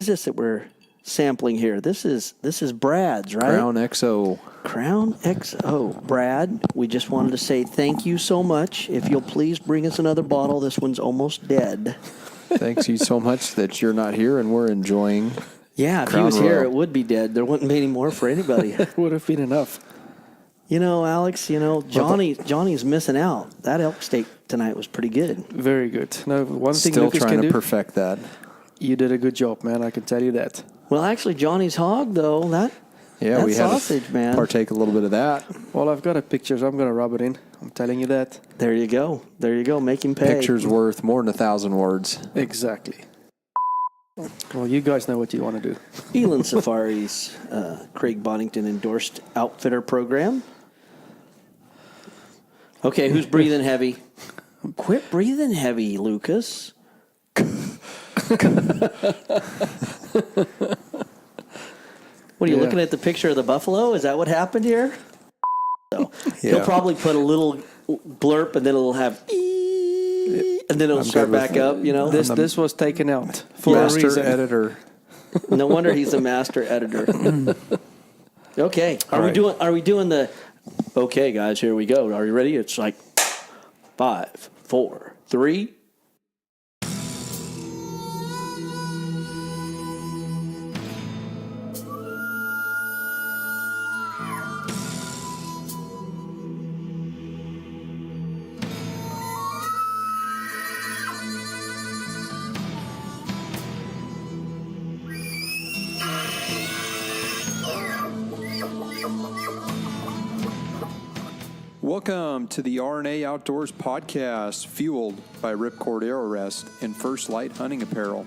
is this that we're sampling here? This is Brad's, right? Crown XO. Crown XO. Brad, we just wanted to say thank you so much. If you'll please bring us another bottle. This one's almost dead. Thanks you so much that you're not here and we're enjoying. Yeah, if he was here, it would be dead. There wouldn't be any more for anybody. It would have been enough. You know, Alex, Johnny's missing out. That elk steak tonight was pretty good. Very good. Now, one thing Still Lucas trying can to do, perfect that. you did a good job, man. I can tell you that. Well, actually, Johnny's hog, though, that We had sausage, man. Partake a little bit of that. Well, I've got a picture, so I'm going to rub it in. I'm telling you that. There you go. Make him pay. Picture's worth more than 1,000 words. Exactly. Well, you guys know what you want to do. Eland Safaris, Craig Boddington endorsed outfitter program. Okay, who's breathing heavy? Quit breathing heavy, Lucas. What are you looking at the picture of the buffalo? Is that what happened here? So he'll probably put a little blurp and then it'll have and then it'll start back up, you know. This was taken out for a reason. Master editor. No wonder he's a master editor. Okay. Are we doing the okay, guys, here we go. Are you ready? It's like 5, 4, 3. Welcome to the Rna Outdoors Podcast, fueled by Ripcord Arrow Rest and First Light Hunting Apparel.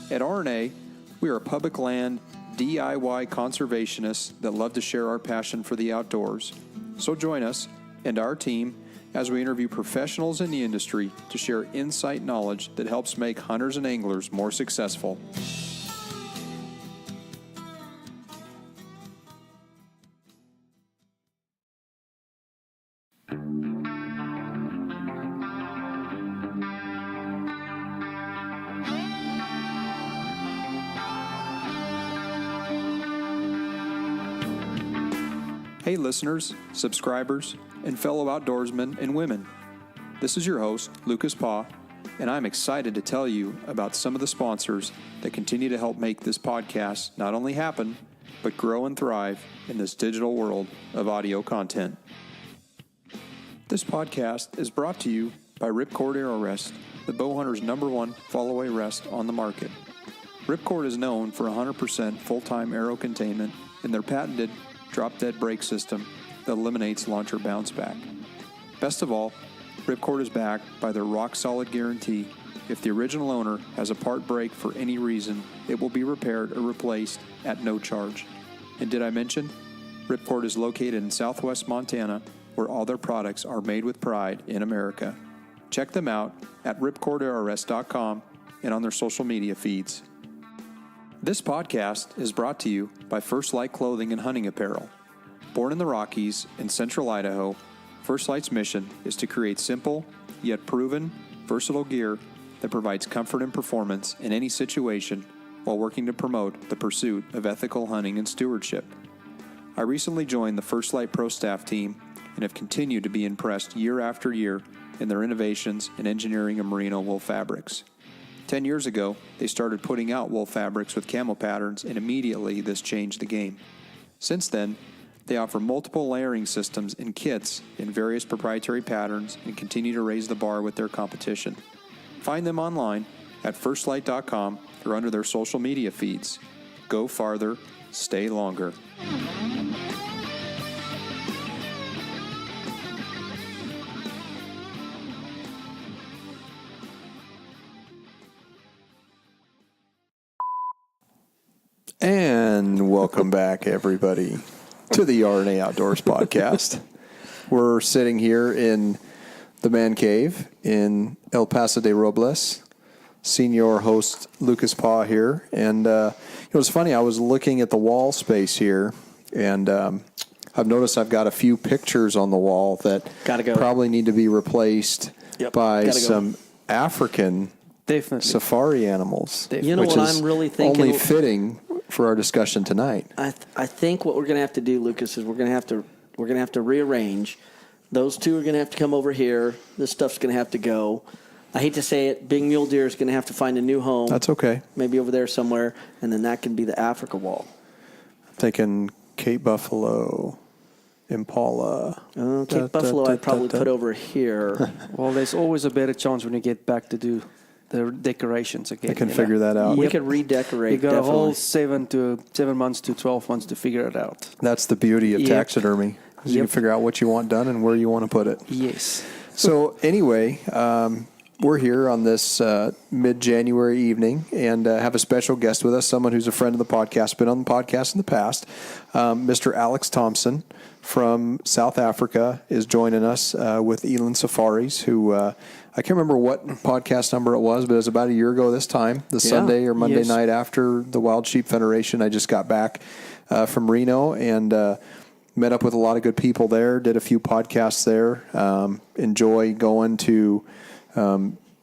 At RNA, we are a public land DIY conservationists that love to share our passion for the outdoors. So join us and our team as we interview professionals in the industry to share insight knowledge that helps make hunters and anglers more successful. Hey listeners, subscribers, and fellow outdoorsmen and women. This is your host, Lucas Paw, and I'm excited to tell you about some of the sponsors that continue to help make this podcast not only happen, but grow and thrive in this digital world of audio content. This podcast is brought to you by Ripcord Arrow Rest, the bow hunter's #1 fall-away rest on the market. Ripcord is known for 100% full-time arrow containment and their patented drop-dead brake system that eliminates launcher bounce back. Best of all, Ripcord is backed by their rock-solid guarantee. If the original owner has a part break for any reason, it will be repaired or replaced at no charge. And did I mention? Ripcord is located in southwest Montana, where all their products are made with pride in America. Check them out at ripcordarrowrest.com and on their social media feeds. This podcast is brought to you by First Light Clothing and Hunting Apparel. Born in the Rockies in central Idaho, First Light's mission is to create simple, yet proven, versatile gear that provides comfort and performance in any situation while working to promote the pursuit of ethical hunting and stewardship. I recently joined the First Light Pro Staff team and have continued to be impressed year after year in their innovations in engineering of merino wool fabrics. 10 years ago, they started putting out wool fabrics with camo patterns, and immediately this changed the game. Since then, they offer multiple layering systems and kits in various proprietary patterns and continue to raise the bar with their competition. Find them online at firstlight.com or under their social media feeds. Go farther, stay longer. And welcome back, everybody, to the Rna Outdoors Podcast. We're sitting here in the man cave in El Paso de Robles. Senior host Lucas Paw here. And it was funny, I was looking at the wall space here, and I've noticed I've got a few pictures on the wall that probably need to be replaced by some African Definitely. safari animals. Definitely. You know which what is I'm really thinking? only fitting for our discussion tonight. I think what we're going to have to do, Lucas, is we're going to have to rearrange. Those two are going to have to come over here. This stuff's going to have to go. I hate to say it, Big Mule Deer is going to have to find a new home. That's okay. Maybe over there somewhere, and then that can be the Africa wall. I'm thinking Cape Buffalo, Impala. Cape Buffalo I'd probably put over here. Well, there's always a better chance when you get back to do the decorations again. I can figure that out. We could redecorate. You got definitely. a whole 7 months to 12 months to figure it out. That's the beauty of Yep. taxidermy. Is you can figure out what you want done and where you want to put it. Yes. So anyway, we're here on this mid-January evening and have a special guest with us, someone who's a friend of the podcast, been on the podcast in the past. Mr. Alex Thomson from South Africa is joining us with Eland Safaris, who I can't remember what podcast number it was, but it was about a year ago this time, Sunday or Monday night after the Wild Sheep Federation. I just got back from Reno and met up with a lot of good people there, did a few podcasts there, enjoy going to,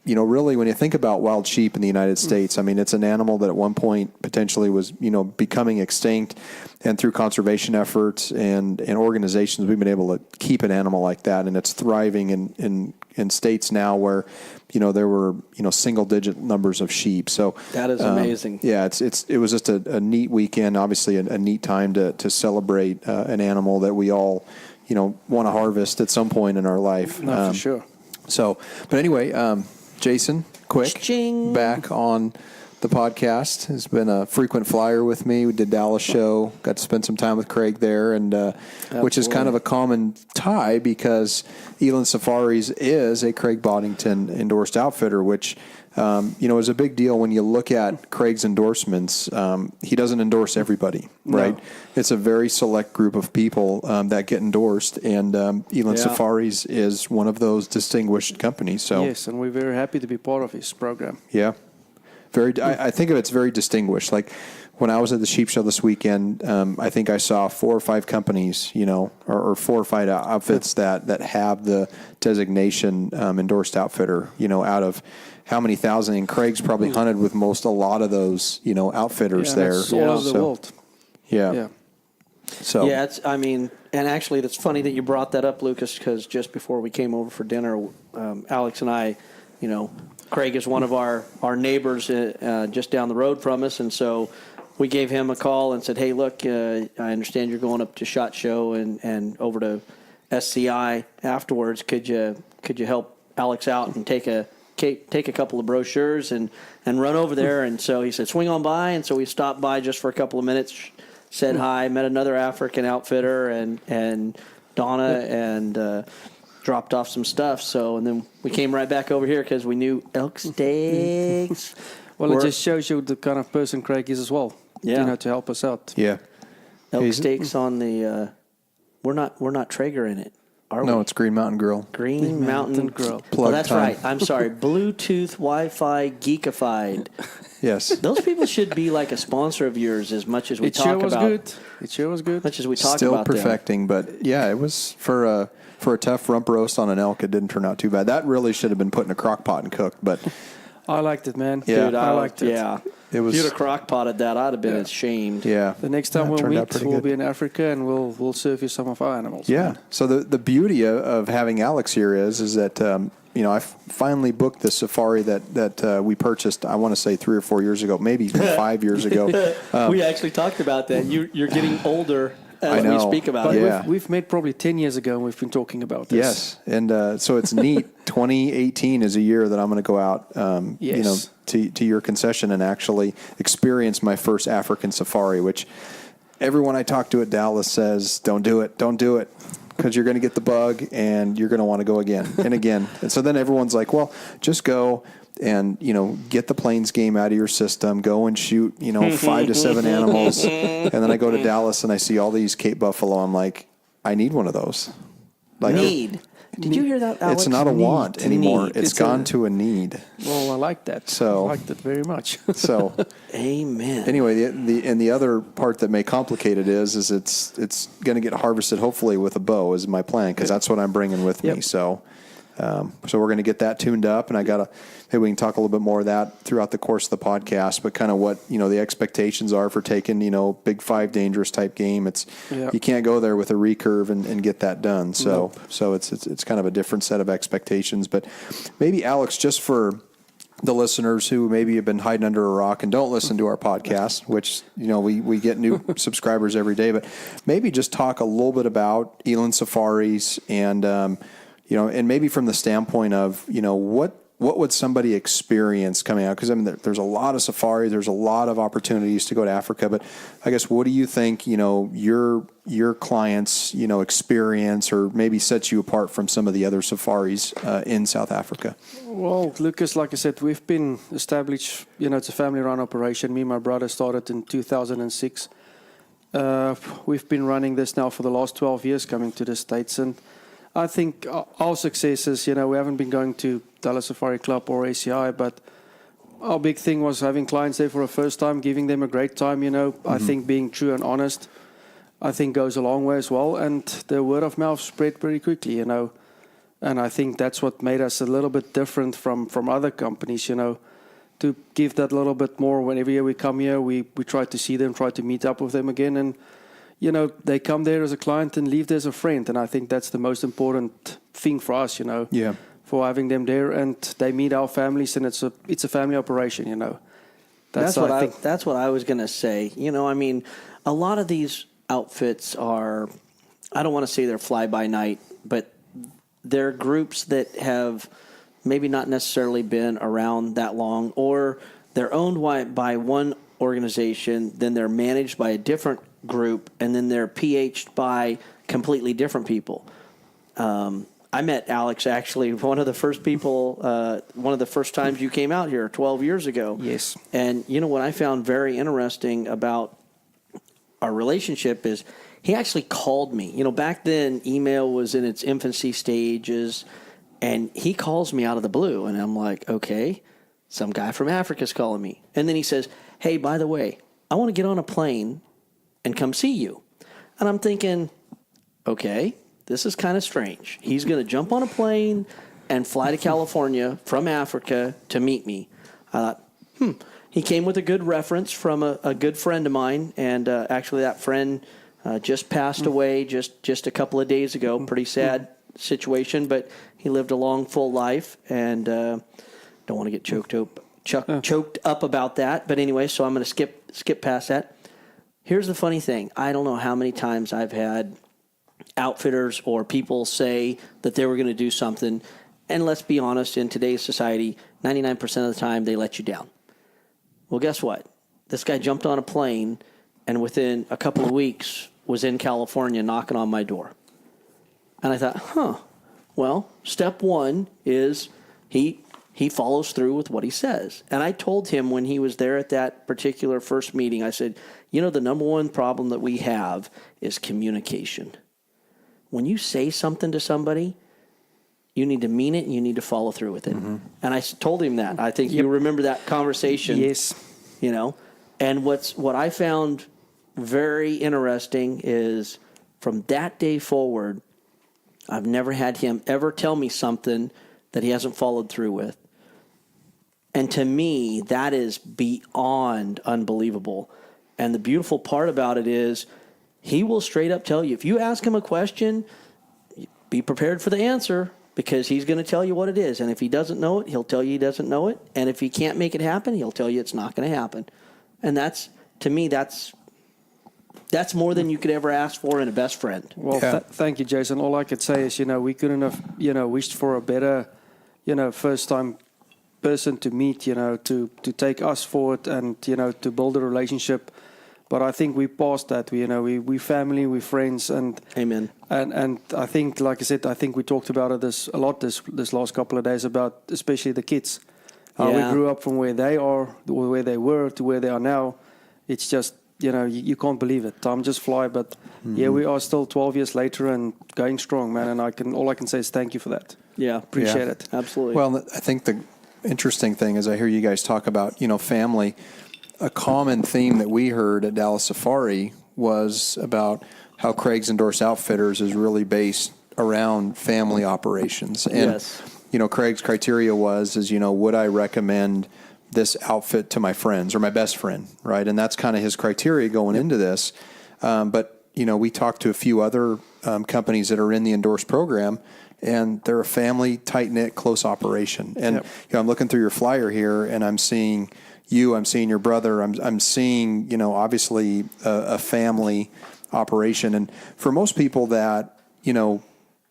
really when you think about wild sheep in the United States, I mean, it's an animal that at one point potentially was, becoming extinct, and through conservation efforts and organizations, we've been able to keep an animal like that, and it's thriving in states now where, there were, single digit numbers of sheep. So that is amazing. Yeah, it was just a neat weekend, obviously a neat time to celebrate an animal that we all, want to harvest at some point in our life. No, for sure. So, but anyway, Jason Quick Ching. back on the podcast. Has been a frequent flyer with me. We did Dallas show, got to spend some time with Craig there, and which is kind of a common tie because Eland Safaris is a Craig Boddington endorsed outfitter, which is a big deal when you look at Craig's endorsements. He doesn't endorse everybody, right? No. It's a very select group of people that get endorsed, and Eland Safaris is one of those distinguished companies. So yes, and we're very happy to be part of his program. Yeah. I think of it's very distinguished. Like when I was at the sheep show this weekend, I think I saw 4 or 5 companies, or 4 or 5 outfits that have the designation endorsed outfitter, out of how many thousand. And Craig's probably hunted with a lot of those, outfitters there. All over the world. Yeah. So and actually, that's funny that you brought that up, Lucas, because just before we came over for dinner, Alex and I, Craig is one of our neighbors just down the road from us, and so we gave him a call and said, "Hey, look, I understand you're going up to SHOT Show and over to SCI afterwards. Could you help Alex out and take a couple of brochures and run over there?" And so he said, "Swing on by," and so we stopped by just for a couple of minutes, said hi, met another African outfitter and Donna and. Dropped off some stuff, and then we came right back over here because we knew elk steaks. Well, it just shows you the kind of person Craig is as well. Yeah, to help us out. Yeah, elk steaks on the. We're not Traeger in it, are we? No, it's Green Mountain Grill. Green Mountain Grill. Plug that's time. right. I'm sorry. Bluetooth, Wi-Fi, geekified. Yes, those people should be like a sponsor of yours as much as we talk about. It sure was good. Much as we talk Still about perfecting, them. But yeah, it was for a tough rump roast on an elk. It didn't turn out too bad. That really should have been put in a crock pot and cooked, but I liked it, man. Yeah. Dude, I liked it. Yeah. It was, if you'd have crock potted that, I'd have been ashamed. Yeah. The next time we'll meet, we'll be in Africa and we'll serve you some of our animals. Yeah. Man. So the beauty of having Alex here is that I finally booked the safari that we purchased. I want to say 3 or 4 years ago, maybe even 5 years ago. We actually talked about that. You're getting older. As we speak about it. We've met probably 10 years ago, and we've been talking about this. Yes, and so it's neat. 2018 is a year that I'm going to go out, to your concession and actually experience my first African safari, which everyone I talk to at Dallas says, don't do it, because you're going to get the bug, and you're going to want to go again and again. And so then everyone's like, well, just go and, get the plains game out of your system, go and shoot, 5 to 7 animals. And then I go to Dallas and I see all these Cape Buffalo. I'm like, I need one of those. Like need. Did you hear that, Alex? It's not a want anymore. It's gone to a need. Well, I like that. So I liked it very much. So, amen. Anyway, the other part that may complicate it is it's going to get harvested hopefully with a bow is my plan, because that's what I'm bringing with me. So So we're going to get that tuned up, and maybe we can talk a little bit more of that throughout the course of the podcast, but kind of what, the expectations are for taking, big 5 dangerous type game. You can't go there with a recurve and get that done. So, it's kind of a different set of expectations, but maybe Alex, just for the listeners who maybe have been hiding under a rock and don't listen to our podcast, which, we get new subscribers every day, but maybe just talk a little bit about Eland Safaris and, and maybe from the standpoint of, what would somebody experience coming out? Because, there's a lot of safaris, there's a lot of opportunities to go to Africa, but I guess what do you think, your clients, experience or maybe sets you apart from some of the other safaris in South Africa? Well, Lucas, like I said, we've been established, it's a family-run operation. Me and my brother started in 2006. We've been running this now for the last 12 years, coming to the States, and I think our success is, we haven't been going to Dallas Safari Club or ACI, but our big thing was having clients there for the first time, giving them a great time, I think being true and honest, I think goes a long way as well. And the word of mouth spread pretty quickly, and I think that's what made us a little bit different from other companies, to give that little bit more. Whenever year we come here, we try to see them, try to meet up with them again, and they come there as a client and leave there as a friend. And I think that's the most important thing for us, for having them there. And they meet our families, and it's a family operation, That's what I was going to say. A lot of these outfits are, I don't want to say they're fly-by-night, but they're groups that have maybe not necessarily been around that long, or they're owned by one organization, then they're managed by a different group, and then they're PH'd by completely different people. I met Alex actually one of the first times you came out here 12 years ago. Yes. And what I found very interesting about our relationship is he actually called me. Back then email was in its infancy stages, and he calls me out of the blue, and I'm like, okay, some guy from Africa's calling me. And then he says, hey, by the way, I want to get on a plane and come see you. And I'm thinking, okay, this is kind of strange. He's going to jump on a plane and fly to California from Africa to meet me. I thought, He came with a good reference from a good friend of mine, and actually that friend just passed away just a couple of days ago. Pretty sad situation, but he lived a long, full life, and don't want to get choked up about that. But anyway, so I'm going to skip past that. Here's the funny thing. I don't know how many times I've had outfitters or people say that they were going to do something, and let's be honest, in today's society, 99% of the time they let you down. Well, guess what? This guy jumped on a plane, and within a couple of weeks was in California knocking on my door. And I thought, well, step one is he follows through with what he says. And I told him when he was there at that particular first meeting, I said, the number one problem that we have is communication. When you say something to somebody, you need to mean it and you need to follow through with it. Mm-hmm. And I told him that. I think you remember that conversation. Yes. And what I found very interesting is from that day forward, I've never had him ever tell me something that he hasn't followed through with. And to me, that is beyond unbelievable. And the beautiful part about it is he will straight up tell you. If you ask him a question, be prepared for the answer, because he's going to tell you what it is. And if he doesn't know it, he'll tell you he doesn't know it. And if he can't make it happen, he'll tell you it's not going to happen. And to me, that's more than you could ever ask for in a best friend. Well, thank you, Jason. All I could say is, we couldn't have, wished for a better, first-time person to meet, to take us forward and, to build a relationship. But I think we passed that. We family, we friends, and amen. And I think, like I said, we talked about it this last couple of days about especially the kids. How we grew up from where they are, where they were, to where they are now. It's just, you can't believe it. Time just fly, but we are still 12 years later and going strong, man. And all I can say is thank you for that. Yeah, appreciate it. Absolutely. Well, I think the interesting thing is I hear you guys talk about, family. A common theme that we heard at Dallas Safari was about how Craig's Endorsed Outfitters is really based around family operations. And, Yes. Craig's criteria was, would I recommend this outfit to my friends or my best friend, right? And that's kind of his criteria going into this. But, we talked to a few other companies that are in the endorsed program, and they're a family, tight-knit, close operation. And I'm looking through your flyer here, and I'm seeing you, I'm seeing your brother, I'm seeing, obviously a family operation. And for most people that,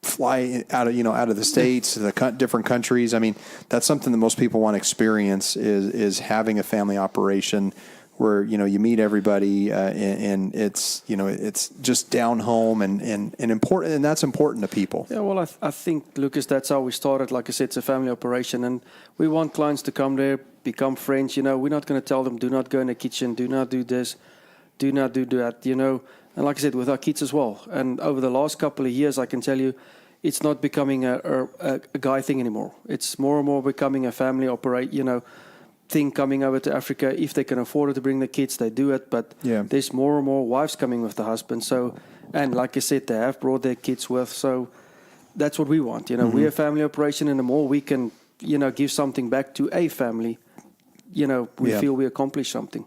fly out of the States, the different countries, I mean, that's something that most people want to experience is having a family operation where, you meet everybody and it's, it's just down home and important, and that's important to people. Yeah, well, I think, Lucas, that's how we started. Like I said, it's a family operation, and we want clients to come there, become friends. We're not going to tell them, do not go in the kitchen, do not do this, do not do that, And like I said, with our kids as well. And over the last couple of years, I can tell you, it's not becoming a guy thing anymore. It's more and more becoming a family thing coming over to Africa. If they can afford it to bring the kids, they do it. But there's more and more wives coming with the husband. So, and like I said, they have brought their kids with. So that's what we want. We're a family operation, and the more we can, give something back to a family, we feel we accomplish something.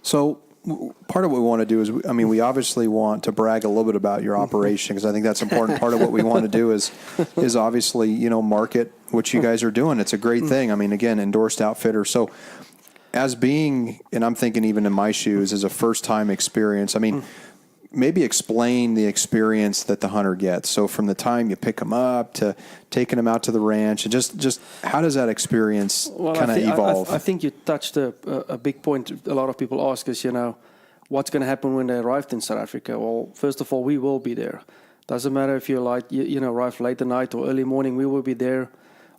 So part of what we want to do is, we obviously want to brag a little bit about your operation, because I think that's important. Part of what we want to do is obviously, market what you guys are doing. It's a great thing. Again, endorsed outfitter. So as being, and I'm thinking even in my shoes, as a first-time experience, maybe explain the experience that the hunter gets. So from the time you pick them up to taking them out to the ranch, and just how does that experience kind of evolve? I think you touched a big point. A lot of people ask us, what's going to happen when they arrived in South Africa? Well, first of all, we will be there. Doesn't matter if you arrive late at night or early morning, we will be there.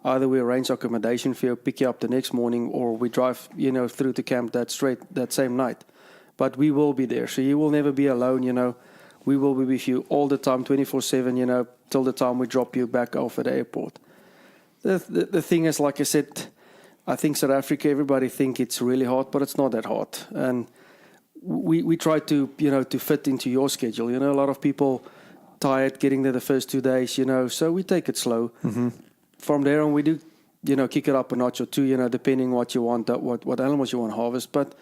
Either we arrange accommodation for you, pick you up the next morning, or we drive, through to camp that same night. But we will be there. So you will never be alone, We will be with you all the time, 24/7, till the time we drop you back off at the airport. The thing is, like I said, I think South Africa, everybody think it's really hard, but it's not that hard. And we try to, to fit into your schedule. A lot of people tired getting there the first 2 days, so we take it slow. Mm-hmm. From there on, we do, kick it up a notch or two, depending what you want, what animals you want to harvest. But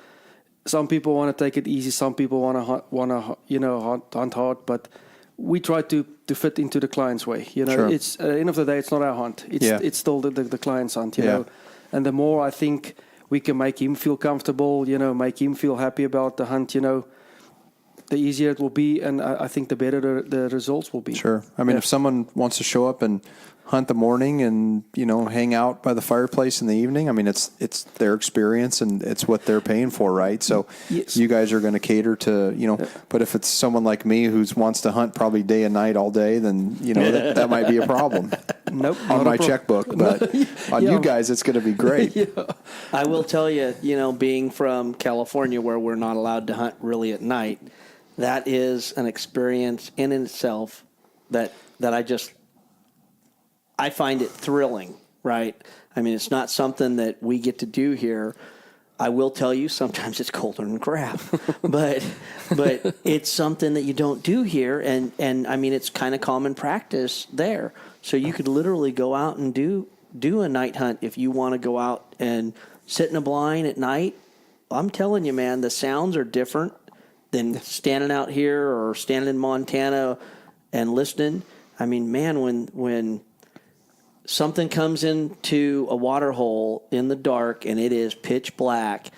some people want to take it easy. Some people want to hunt hard. But we try to fit into the client's way. Sure. It's at the end of the day, it's not our hunt. It's still the client's hunt. You know, and the more I think we can make him feel comfortable, make him feel happy about the hunt, the easier it will be, and I think the better the results will be. Sure. If someone wants to show up and hunt the morning and, hang out by the fireplace in the evening, it's their experience and it's what they're paying for, right? So yes. You guys are going to cater to, but if it's someone like me who wants to hunt probably day and night all day, then, that might be a problem. Nope. On my checkbook, but on you guys, it's going to be great. I will tell you, being from California where we're not allowed to hunt really at night, that is an experience in itself that I find it thrilling, right? It's not something that we get to do here. I will tell you, sometimes it's colder than crap, but it's something that you don't do here, and it's kind of common practice there. So you could literally go out and do a night hunt if you want to go out and sit in a blind at night. I'm telling you, man, the sounds are different than standing out here or standing in Montana and listening. When something comes into a water hole in the dark and it is pitch black,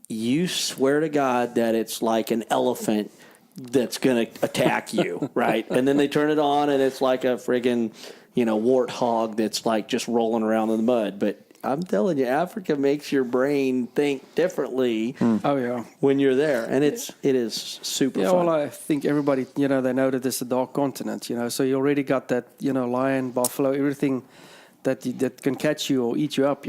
you swear to God that it's like an elephant that's going to attack you, right? And then they turn it on and it's like a friggin', warthog that's like just rolling around in the mud. But I'm telling you, Africa makes your brain think differently. Oh yeah, when you're there, and it is super fun. Well, I think everybody, they know that it's a dark continent, So you already got that, lion, buffalo, everything that can catch you or eat you up,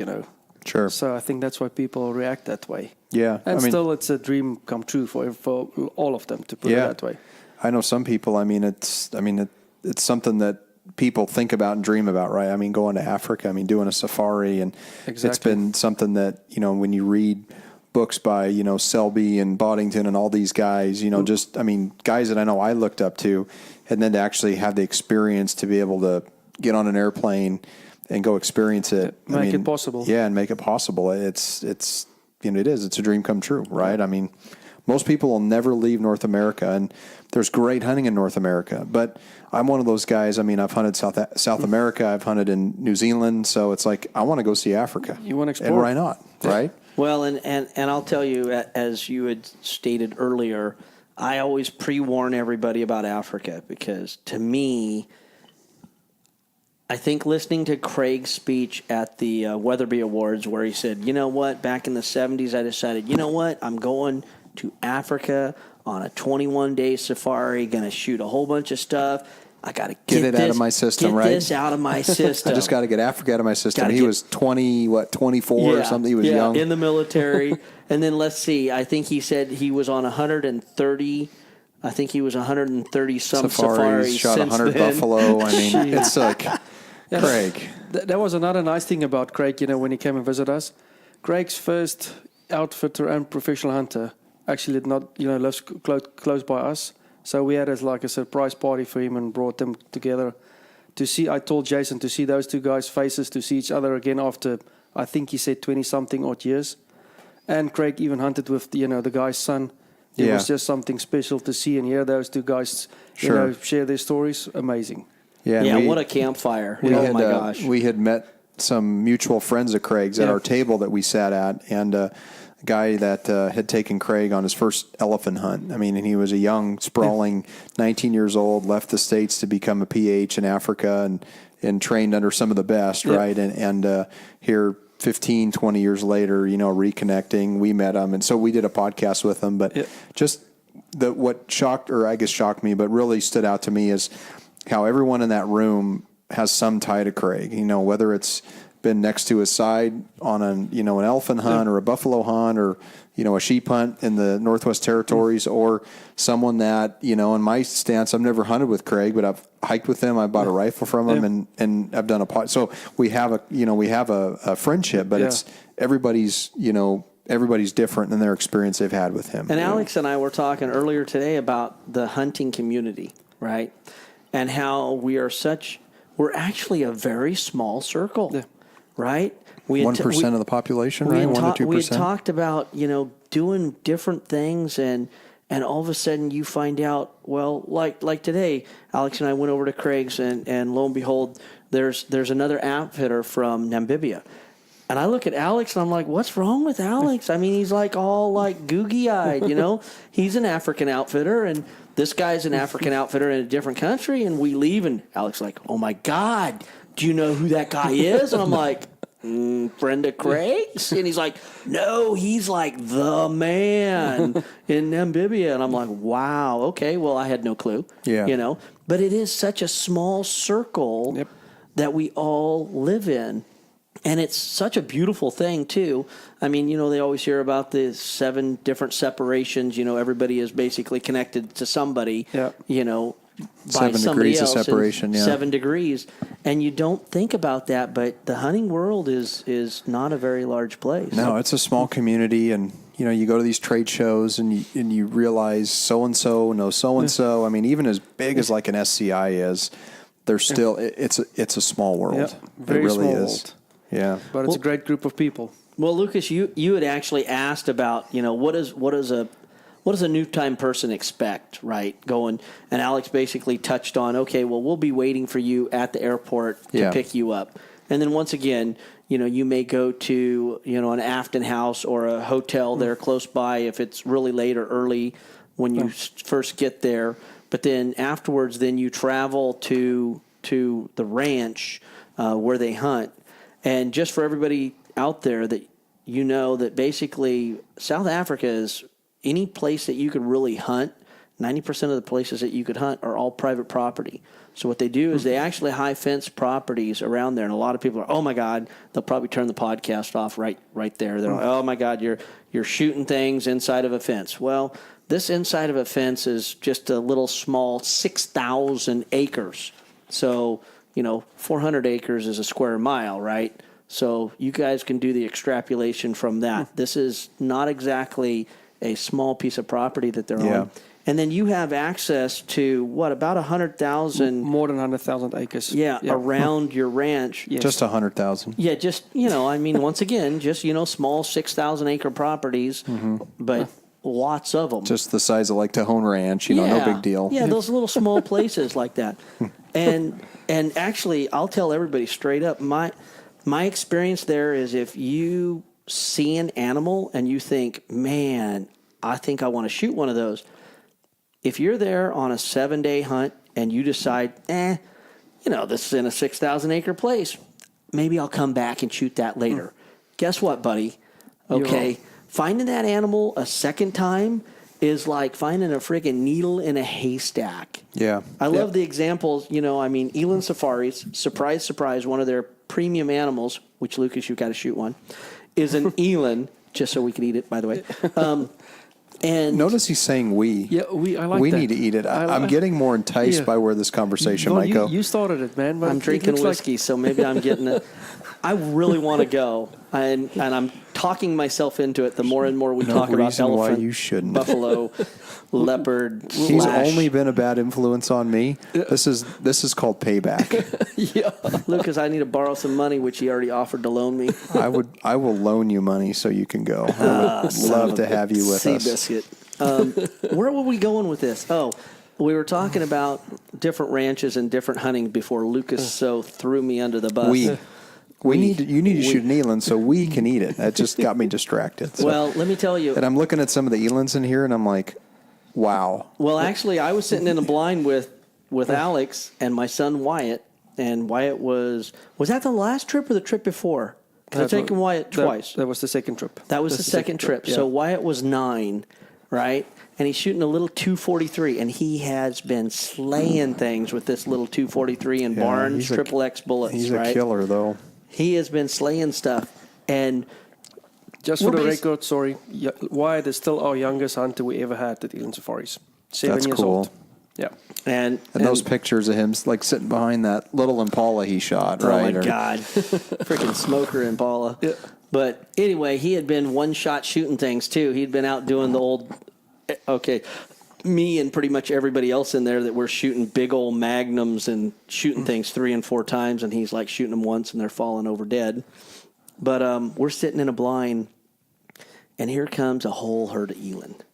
Sure. So I think that's why people react that way. Yeah, and still, it's a dream come true for all of them, to put it that way. I know some people. It's something that people think about and dream about, right? Going to Africa, doing a safari, and It's been something that, when you read books by, Selby and Boddington and all these guys, guys that I know I looked up to, and then to actually have the experience to be able to get on an airplane and go experience it. Make it possible. Yeah, and make it possible. It's it's a dream come true, right? I mean, most people will never leave North America, and there's great hunting in North America, but I'm one of those guys. I mean, I've hunted South America, I've hunted in New Zealand, so it's like, I want to go see Africa. You want to explore. And why not, right? Well, and I'll tell you, as you had stated earlier, I always pre-warn everybody about Africa, because to me, I think listening to Craig's speech at the Weatherby Awards, where he said, you know what, back in the 70s, I decided, you know what, I'm going to Africa on a 21-day safari, going to shoot a whole bunch of stuff. I got to get it out of my system, right? Get this out of my system. I just got to get Africa out of my system. He was 24 or something. He was young. In the military. And then let's see. I think he said he was on 130. I think he was 130 some safaris. Shot 100 buffalo. I mean, it's like, Craig. That was another nice thing about Craig, when he came and visited us. Craig's first outfitter and professional hunter actually did not, lives close by us. So we had like a surprise party for him and brought them together to see. I told Jason to see those two guys' faces, to see each other again after, I think he said 20-something odd years. And Craig even hunted with, the guy's son. It was just something special to see and hear those two guys, share their stories. Amazing. Yeah, what a campfire. Oh, my gosh. We had met some mutual friends of Craig's at our table that we sat at, and a guy that had taken Craig on his first elephant hunt. I mean, and he was a young, sprawling 19 years old, left the States to become a PH in Africa and trained under some of the best, right? And here 15, 20 years later, reconnecting, we met him. And so we did a podcast with him. But just what shocked me, but really stood out to me is how everyone in that room has some tie to Craig, whether it's been next to his side on an elephant hunt or a buffalo hunt or, a sheep hunt in the Northwest Territories, or someone that, in my stance, I've never hunted with Craig, but I've hiked with him. I bought a rifle from him and I've done a pod. So we have a friendship, but it's everybody's different in their experience they've had with him. And Alex and I were talking earlier today about the hunting community, right? And how we're actually a very small circle, right? 1% of the population, right? 1 to 2%. We had talked about, doing different things, and all of a sudden you find out, well, like today, Alex and I went over to Craig's, and lo and behold, there's another outfitter from Namibia. And I look at Alex and I'm like, what's wrong with Alex? I mean, he's like all like googie-eyed, He's an African outfitter, and this guy's an African outfitter in a different country, and we leave, and Alex like, oh my God, do you know who that guy is? And I'm like, Brenda Craig's? And he's like, no, he's like the man in Namibia. And I'm like, wow, okay, well, I had no clue, But it is such a small circle that we all live in. And it's such a beautiful thing, too. I mean, they always hear about the 7 different separations. Everybody is basically connected to somebody, by 7 somebody degrees else. of separation, 7 degrees. And you don't think about that, but the hunting world is not a very large place. No, it's a small community, and, you go to these trade shows and you realize so-and-so knows so-and-so. I mean, even as big as like an SCI is, there's still, it's a small world. Very it really small is. world. Yeah, but it's a great group of people. Well, Lucas, you had actually asked about what does a new time person expect, right? Going, and Alex basically touched on, okay, well, we'll be waiting for you at the airport to pick you up, and then once again, you may go to an Afton house or a hotel there close by if it's really late or early when you first get there, but then afterwards, then you travel to the ranch where they hunt. And just for everybody out there that that basically South Africa is any place that you could really hunt. 90% of the places that you could hunt are all private property. So what they do is they actually high fence properties around there, and a lot of people are, oh my God, they'll probably turn the podcast off right there. They're like, oh my God, you're shooting things inside of a fence. Well, this inside of a fence is just a little small 6,000 acres. So 400 acres is a square mile, right? So you guys can do the extrapolation from that. This is not exactly a small piece of property that they're on. And then you have access to, what, about 100,000? More than 100,000 acres. Around your ranch. Yes. Just 100,000. Yeah, just, I mean, once again, just, small 6,000 acre properties, but lots of them. Just the size of like Tejon Ranch, no big deal. Yeah, those little small places like that. And actually, I'll tell everybody straight up, my experience there is if you see an animal and you think, man, I think I want to shoot one of those. If you're there on a 7-day hunt and you decide, this is in a 6,000 acre place, maybe I'll come back and shoot that later. Guess what, buddy? Okay, finding that animal a second time is like finding a friggin' needle in a haystack. Yeah. I love the examples, Eland Safaris, surprise, surprise, one of their premium animals, which, Lucas, you got to shoot one, is an eland, just so we can eat it, by the way. And notice he's saying we. Yeah, I like we that. need to eat it. I'm getting more enticed by where this conversation might go. You started it, man. But I'm drinking whiskey, so maybe I'm getting it. I really want to go, and I'm talking myself into it. The more and more we talk about elephant, why you shouldn't. Buffalo, leopard. He's only been a bad influence on me. This is called payback. Lucas, I need to borrow some money, which he already offered to loan me. I will loan you money so you can go. I would love to have you with us. Biscuit. Where were we going with this? Oh, we were talking about different ranches and different hunting before Lucas so threw me under the bus. You need to shoot an eland so we can eat it. That just got me distracted. So. Well, let me tell you. And I'm looking at some of the elands in here, and I'm like, wow. Well, actually, I was sitting in a blind with Alex and my son Wyatt, and Wyatt was that the last trip or the trip before? Because I've taken Wyatt twice. That was the second trip. That was the second trip. So Wyatt was 9, right? And he's shooting a little 243, and he has been slaying things with this little 243 and Barnes Triple X bullets. He's right? a killer, though. He has been slaying stuff, and just for the record, sorry, Wyatt is still our youngest hunter we ever had at Eland Safaris. 7 years old. Yeah, and those pictures of him like sitting behind that little Impala he shot, right? Oh my God, freaking smoker Impala. Yeah. But anyway, he had been one shot shooting things too. He'd been out doing the old. Okay, me and pretty much everybody else in there that were shooting big old magnums and shooting things 3 and 4 times, and he's like shooting them once and they're falling over dead. But we're sitting in a blind, and here comes a whole herd of eland.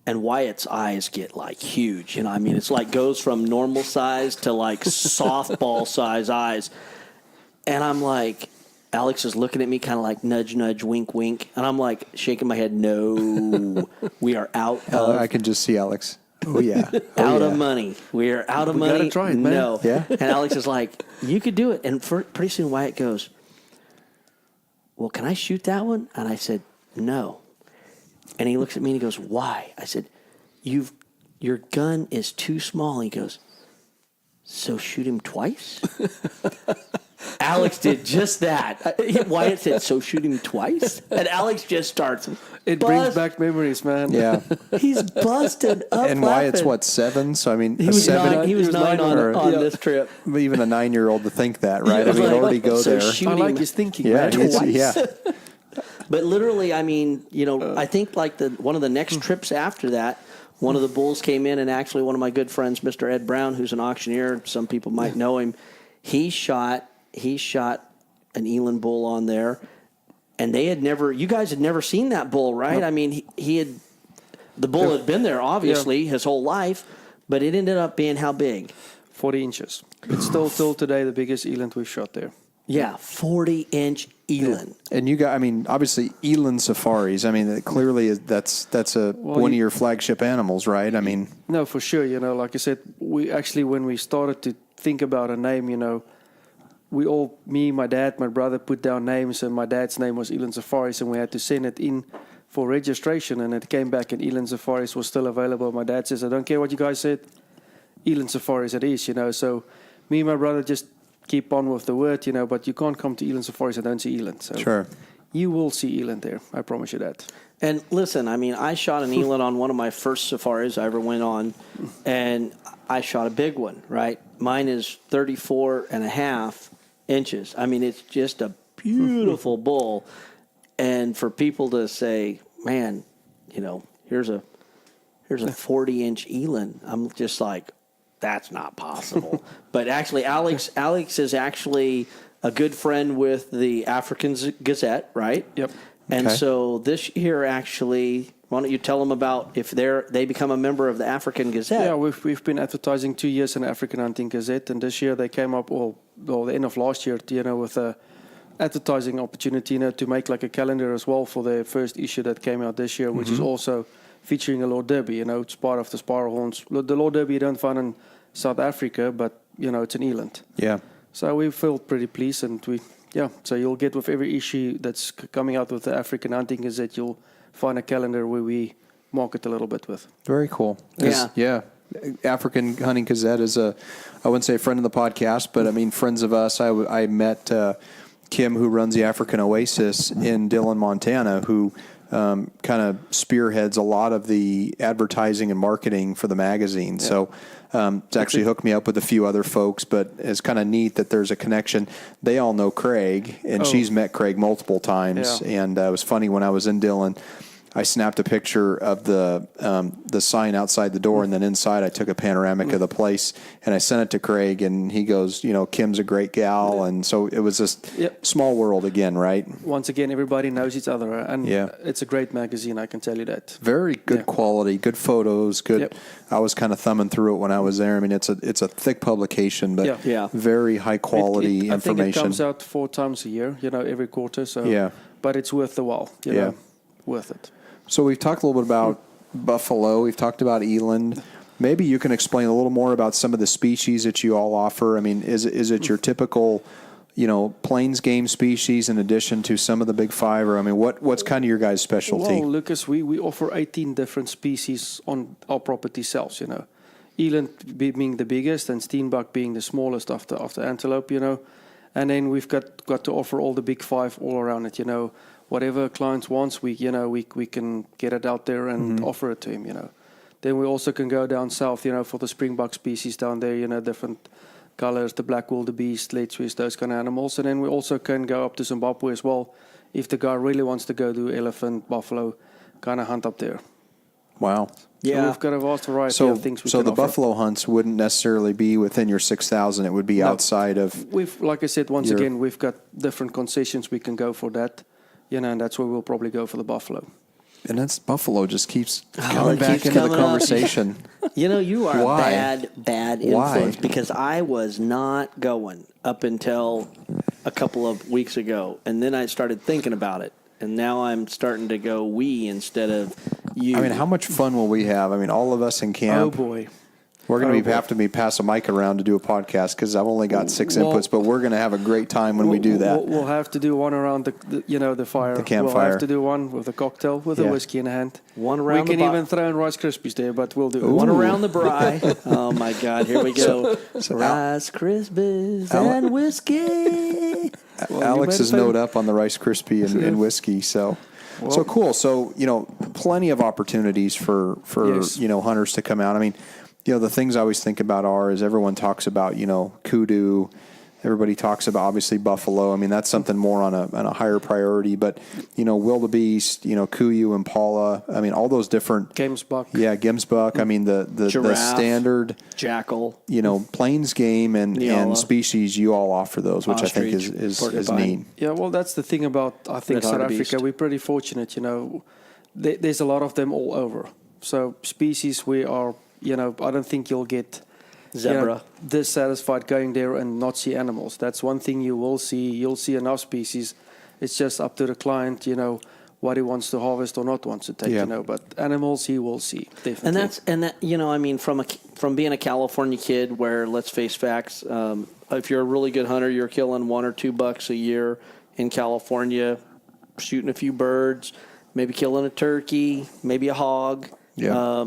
And Wyatt's eyes get like huge. I mean, it's like goes from normal size to like softball size eyes. And I'm like, Alex is looking at me kind of like nudge, nudge, wink, wink. And I'm like shaking my head, no, we are out of... I can just see Alex. Oh, yeah. Out of money. We are out of money. We got to try it, man. No. Yeah. And Alex is like, you could do it. And pretty soon Wyatt goes, well, can I shoot that one? And I said, no. And he looks at me and he goes, why? I said, your gun is too small. He goes, so shoot him twice? Alex did just that. Wyatt said, so shoot him twice? And Alex just starts. It brings back memories, man. Yeah. He's busted up. And laughing. Wyatt's 7? So, I mean, he was 9, he was 9 on this trip. Even a 9-year-old to think that, right? I mean, he'd already go there. I like his thinking, yeah, man. Yeah. But literally, I mean, I think like one of the next trips after that, one of the bulls came in, and actually one of my good friends, Mr. Ed Brown, who's an auctioneer, some people might know him, he shot an eland bull on there, and you guys had never seen that bull, right? Nope. I mean, the bull had been there, obviously, his whole life, but it ended up being how big? 40 inches. It's still till today the biggest eland we've shot there. Yeah, 40-inch eland. Yeah. And you got, I mean, obviously Eland Safaris. I mean, clearly that's one of your flagship animals, right? I mean, no, for sure. Like I said, we actually, when we started to think about a name, me, my dad, my brother put down names, and my dad's name was Eland Safaris, and we had to send it in for registration, and it came back, and Eland Safaris was still available. My dad says, I don't care what you guys said, Eland Safaris it is, So me and my brother just keep on with the word, but you can't come to Eland Safaris and don't see eland. So sure. You will see eland there. I promise you that. And listen, I mean, I shot an eland on one of my first safaris I ever went on, and I shot a big one, right? Mine is 34 and a half inches. I mean, it's just a beautiful bull. And for people to say, man, here's a 40-inch Eland, I'm just like, that's not possible. But actually, Alex is actually a good friend with the African Gazette, right? Yep. And so this year, actually, why don't you tell them about if they become a member of the African Gazette? Yeah, we've been advertising 2 years in the African Hunting Gazette, and this year they came up, the end of last year, with a advertising opportunity, to make like a calendar as well for the first issue that came out this year, which is also featuring a Lord Derby. It's part of the Spiral Horns. The Lord Derby you don't find in South Africa, but it's in Eland. Yeah. So we feel pretty pleased, and so you'll get with every issue that's coming out with the African Hunting Gazette, you'll find a calendar where we market a little bit with. Very cool. Yeah. African Hunting Gazette is I wouldn't say a friend of the podcast, but I mean, friends of us. I met Kim, who runs the African Oasis in Dillon, Montana, who kind of spearheads a lot of the advertising and marketing for the magazine. Yeah. So it's actually hooked me up with a few other folks, but it's kind of neat that there's a connection. They all know Craig, and she's met Craig multiple times. Yeah. And it was funny when I was in Dillon, I snapped a picture of the sign outside the door, and then inside I took a panoramic of the place, and I sent it to Craig, and he goes, Kim's a great gal, and so it was just small world again, right? Once again, everybody knows each other, and it's a great magazine, I can tell you that. Very good quality, good photos, good. Yep. I was kind of thumbing through it when I was there. I mean, it's a thick publication, but very high quality information. I think it comes out 4 times a year, every quarter. So but it's worth the while, worth it. So we've talked a little bit about buffalo. We've talked about eland. Maybe you can explain a little more about some of the species that you all offer. I mean, is it your typical, plains game species in addition to some of the big five? Or I mean, what's kind of your guys' specialty? Well, Lucas, we offer 18 different species on our property cells. Eland being the biggest, and steenbok being the smallest after antelope. And then we've got to offer all the big five all around it. Whatever clients wants, we can get it out there and offer it to him, Then we also can go down south, for the springbok species down there, different colors, the black wildebeest, lead Swiss, those kind of animals. And then we also can go up to Zimbabwe as well if the guy really wants to go do elephant, buffalo, kind of hunt up there. Wow. So we've got a vast variety of things we can So the offer. buffalo hunts wouldn't necessarily be within your 6,000. It would be outside of... Like I said, once again, we've got different concessions we can go for that. And that's where we'll probably go for the buffalo. And that's buffalo just keeps coming back into the conversation. You are a bad influence because I was not going up until a couple of weeks ago. And then I started thinking about it. And now I'm starting to go we instead of you. I mean, how much fun will we have? I mean, all of us in camp. Oh, boy. We're going to have to pass a mic around to do a podcast because I've only got 6 inputs, but we're going to have a great time when we do that. We'll have to do one around the fire. The campfire. We'll have to do one with a cocktail with a whiskey in hand. One around we can even throw in Rice Krispies there, but we'll do it. One around the braai. Oh, my God. Here we go. Rice Krispies and whiskey. Alex is note up on the Rice Krispie and whiskey, so... So cool. So, plenty of opportunities for hunters to come out. I mean, the things I always think about is everyone talks about, Kudu. Everybody talks about, obviously, buffalo. I mean, that's something more on a higher priority. But, wildebeest, Kuyu, impala. I mean, all those different... Gamesbuck. Yeah, Gamesbuck. I mean, the standard... Jackal. Plains game and species, you all offer those, which ostrich, I think is neat. Yeah, well, that's the thing about, I think, South Africa. We're pretty fortunate, There's a lot of them all over. So species we are... I don't think you'll get zebra dissatisfied going there and not see animals. That's one thing you will see. You'll see enough species. It's just up to the client, what he wants to harvest or not wants to take. But animals he will see definitely. And that I mean, from being a California kid, where let's face facts, if you're a really good hunter, you're killing $1 or $2 a year in California, shooting a few birds, maybe killing a turkey, maybe a hog. Yeah.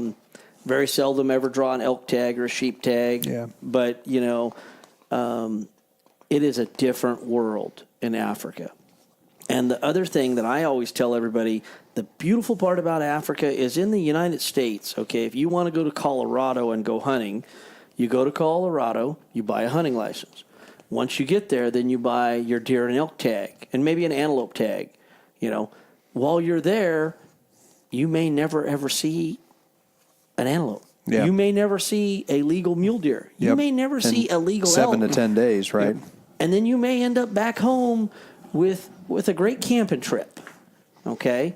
Very seldom ever draw an elk tag or a sheep tag. Yeah. But, it is a different world in Africa. And the other thing that I always tell everybody, the beautiful part about Africa is in the United States, okay, if you want to go to Colorado and go hunting, you go to Colorado, you buy a hunting license. Once you get there, then you buy your deer and elk tag and maybe an antelope tag. You know, while you're there, you may never ever see an antelope. Yeah. You may never see a legal mule deer. You may never see a legal 7 elk. to 10 days, right? Yep. And then you may end up back home with a great camping trip. Okay?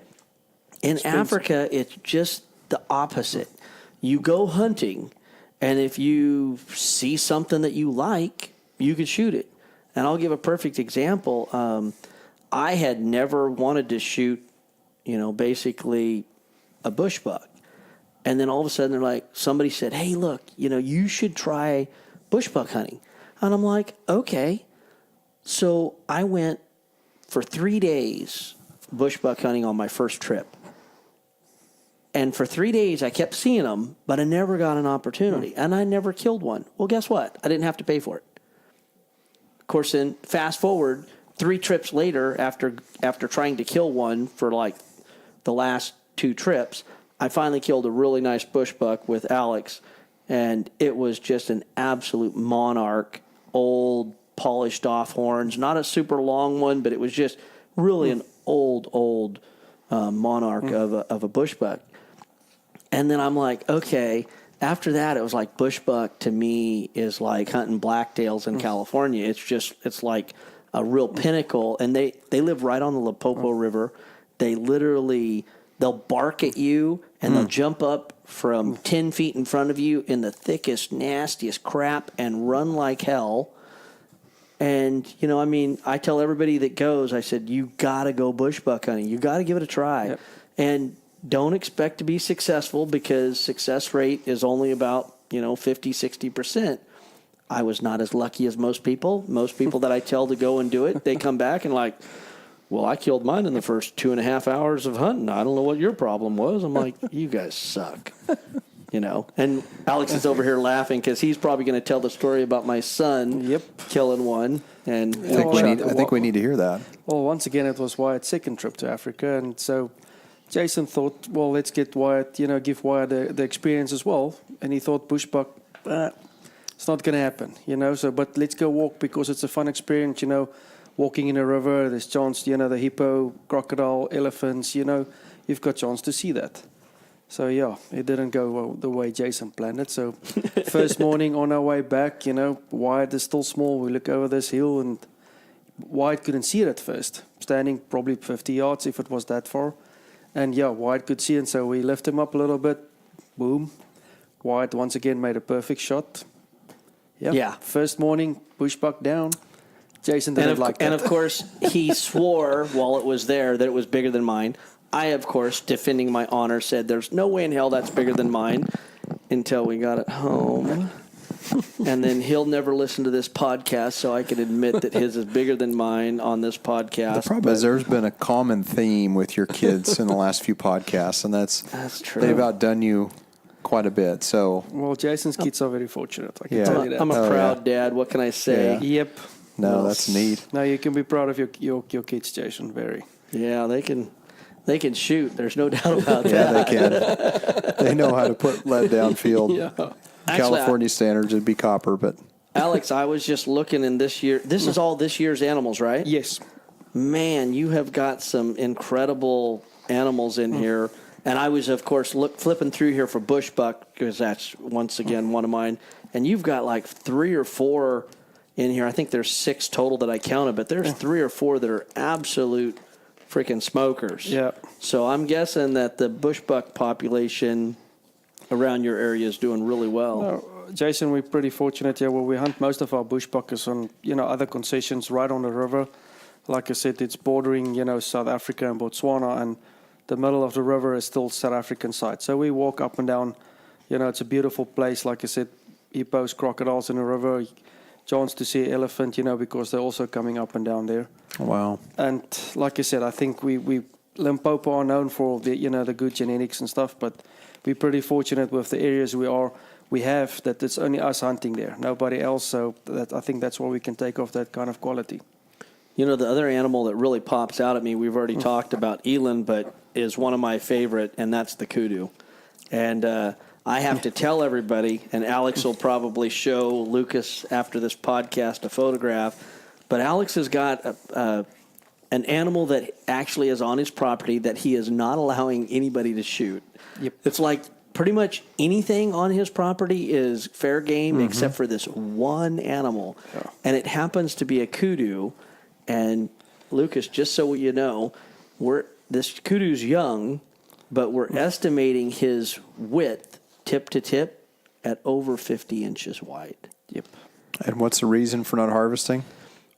In Africa, it's just the opposite. You go hunting, and if you see something that you like, you can shoot it. And I'll give a perfect example. I had never wanted to shoot, basically a bush buck. And then all of a sudden they're like, somebody said, hey, look, you should try bush buck hunting. And I'm like, okay. So I went for 3 days bush buck hunting on my first trip. And for 3 days I kept seeing them, but I never got an opportunity. And I never killed one. Well, guess what? I didn't have to pay for it. Of course, then fast forward 3 trips later, after trying to kill one for like the last 2 trips, I finally killed a really nice bush buck with Alex, and it was just an absolute monarch, old, polished off horns, not a super long one, but it was just really an old monarch of a bush buck. And then I'm like, okay, after that, it was like bush buck to me is like hunting blacktails in California. It's like a real pinnacle, and they live right on the Limpopo River. They'll bark at you, and they'll jump up from 10 feet in front of you in the thickest, nastiest crap and run like hell. And, I tell everybody that goes, I said, you got to go bush buck hunting. You got to give it a try. Yep. And don't expect to be successful, because success rate is only about, 50, 60%. I was not as lucky as most people. Most people that I tell to go and do it, they come back and like, well, I killed mine in the first 2.5 hours of hunting. I don't know what your problem was. I'm like, you guys suck, And Alex is over here laughing because he's probably going to tell the story about my son killing one. And I think we need to hear that. Well, once again, it was Wyatt's second trip to Africa, and so Jason thought, well, let's get Wyatt, give Wyatt the experience as well. And he thought bushbuck, it's not going to happen, So, but let's go walk because it's a fun experience, Walking in a river, there's chance, the hippo, crocodile, elephants, you've got chance to see that. So, it didn't go the way Jason planned it. So, first morning on our way back, Wyatt is still small. We look over this hill, and Wyatt couldn't see it at first, standing probably 50 yards if it was that far. And, Wyatt could see, and so we lift him up a little bit. Boom. Wyatt once again made a perfect shot. Yeah. First morning, bushbuck down. Jason didn't like that. And of course, he swore while it was there that it was bigger than mine. I, of course, defending my honor, said there's no way in hell that's bigger than mine until we got it home. And then he'll never listen to this podcast, so I can admit that his is bigger than mine on this podcast. The problem is there's been a common theme with your kids in the last few podcasts, and that's true. They've outdone you quite a bit. So, well, Jason's kids are very fortunate. I can tell you that. I'm a proud dad. What can I say? Yeah. Yep. No, that's neat. No, you can be proud of your kids, Jason. Very. Yeah, they can shoot. There's no doubt about that. Yeah, they can. They know how to put lead downfield. Yeah. California standards would be copper, but Alex, I was just looking in this year. This is all this year's animals, right? Yes. Man, you have got some incredible animals in here. And I was, of course, flipping through here for bushbuck because that's once again one of mine. And you've got like 3 or 4 in here. I think there's 6 total that I counted, but there's 3 or 4 that are absolute freaking smokers. Yeah. So I'm guessing that the bushbuck population around your area is doing really well. No, Jason, we're pretty fortunate here. Well, we hunt most of our bushbuckers on, other concessions right on the river. Like I said, it's bordering, South Africa and Botswana, and the middle of the river is still South African side. So we walk up and down. It's a beautiful place. Like I said, hippos, crocodiles in the river. Chance to see elephant, because they're also coming up and down there. Wow. And like I said, I think we Limpopo are known for the the good genetics and stuff, but we're pretty fortunate with the areas we have that it's only us hunting there, nobody else. So I think that's why we can take off that kind of quality. The other animal that really pops out at me, we've already talked about Eland, but is one of my favorite, and that's the Kudu. And I have to tell everybody, and Alex will probably show Lucas after this podcast a photograph, but Alex has got an animal that actually is on his property that he is not allowing anybody to shoot. Yep. It's like pretty much anything on his property is fair game except for this one animal. Yeah. And it happens to be a kudu. And Lucas, just so you know, this kudu's young, but we're estimating his width, tip to tip, at over 50 inches wide. Yep. And what's the reason for not harvesting?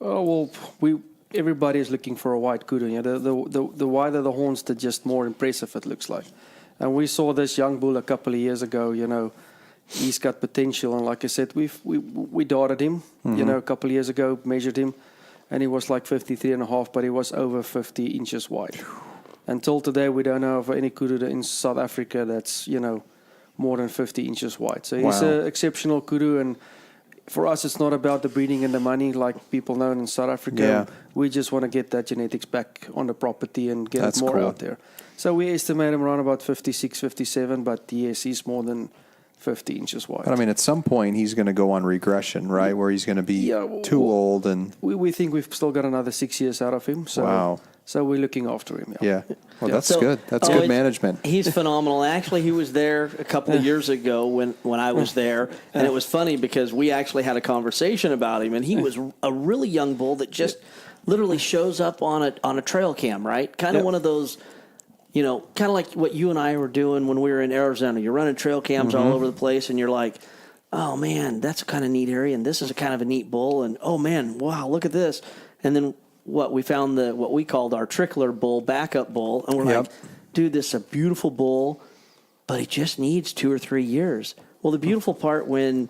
Oh, well, everybody is looking for a white kudu. You know, the wider the horns, the just more impressive it looks like. And we saw this young bull a couple of years ago. You know, he's got potential, and like I said, we darted him. You know, a couple of years ago, measured him, and he was like 53.5, but he was over 50 inches wide. Until today, we don't know of any kudu in South Africa that's, you know, more than 50 inches wide. So he's an exceptional kudu, and for us, it's not about the breeding and the money like people know in South Africa. Yeah. We just want to get that genetics back on the property and get it more out there. So we estimate him around about 56, 57, but yes, he's more than 50 inches wide. But I mean, at some point, he's going to go on regression, right? Where he's going to be too old. And we think we've still got another 6 years out of him. So, so we're looking after him. Yeah. Well, that's good. That's good management. He's phenomenal. Actually, he was there a couple of years ago when I was there, and it was funny because we actually had a conversation about him, and he was a really young bull that just literally shows up on a trail cam, right? Kind of one of those, you know, kind of like what you and I were doing when we were in Arizona. You're running trail cams all over the place, and you're like, oh, man, that's a kind of neat area, and this is a kind of a neat bull, and, oh, man, wow, look at this. And then we found what we called our trickler bull, backup bull, and we're like, dude, this is a beautiful bull, but he just needs 2 or 3 years. Well, the beautiful part when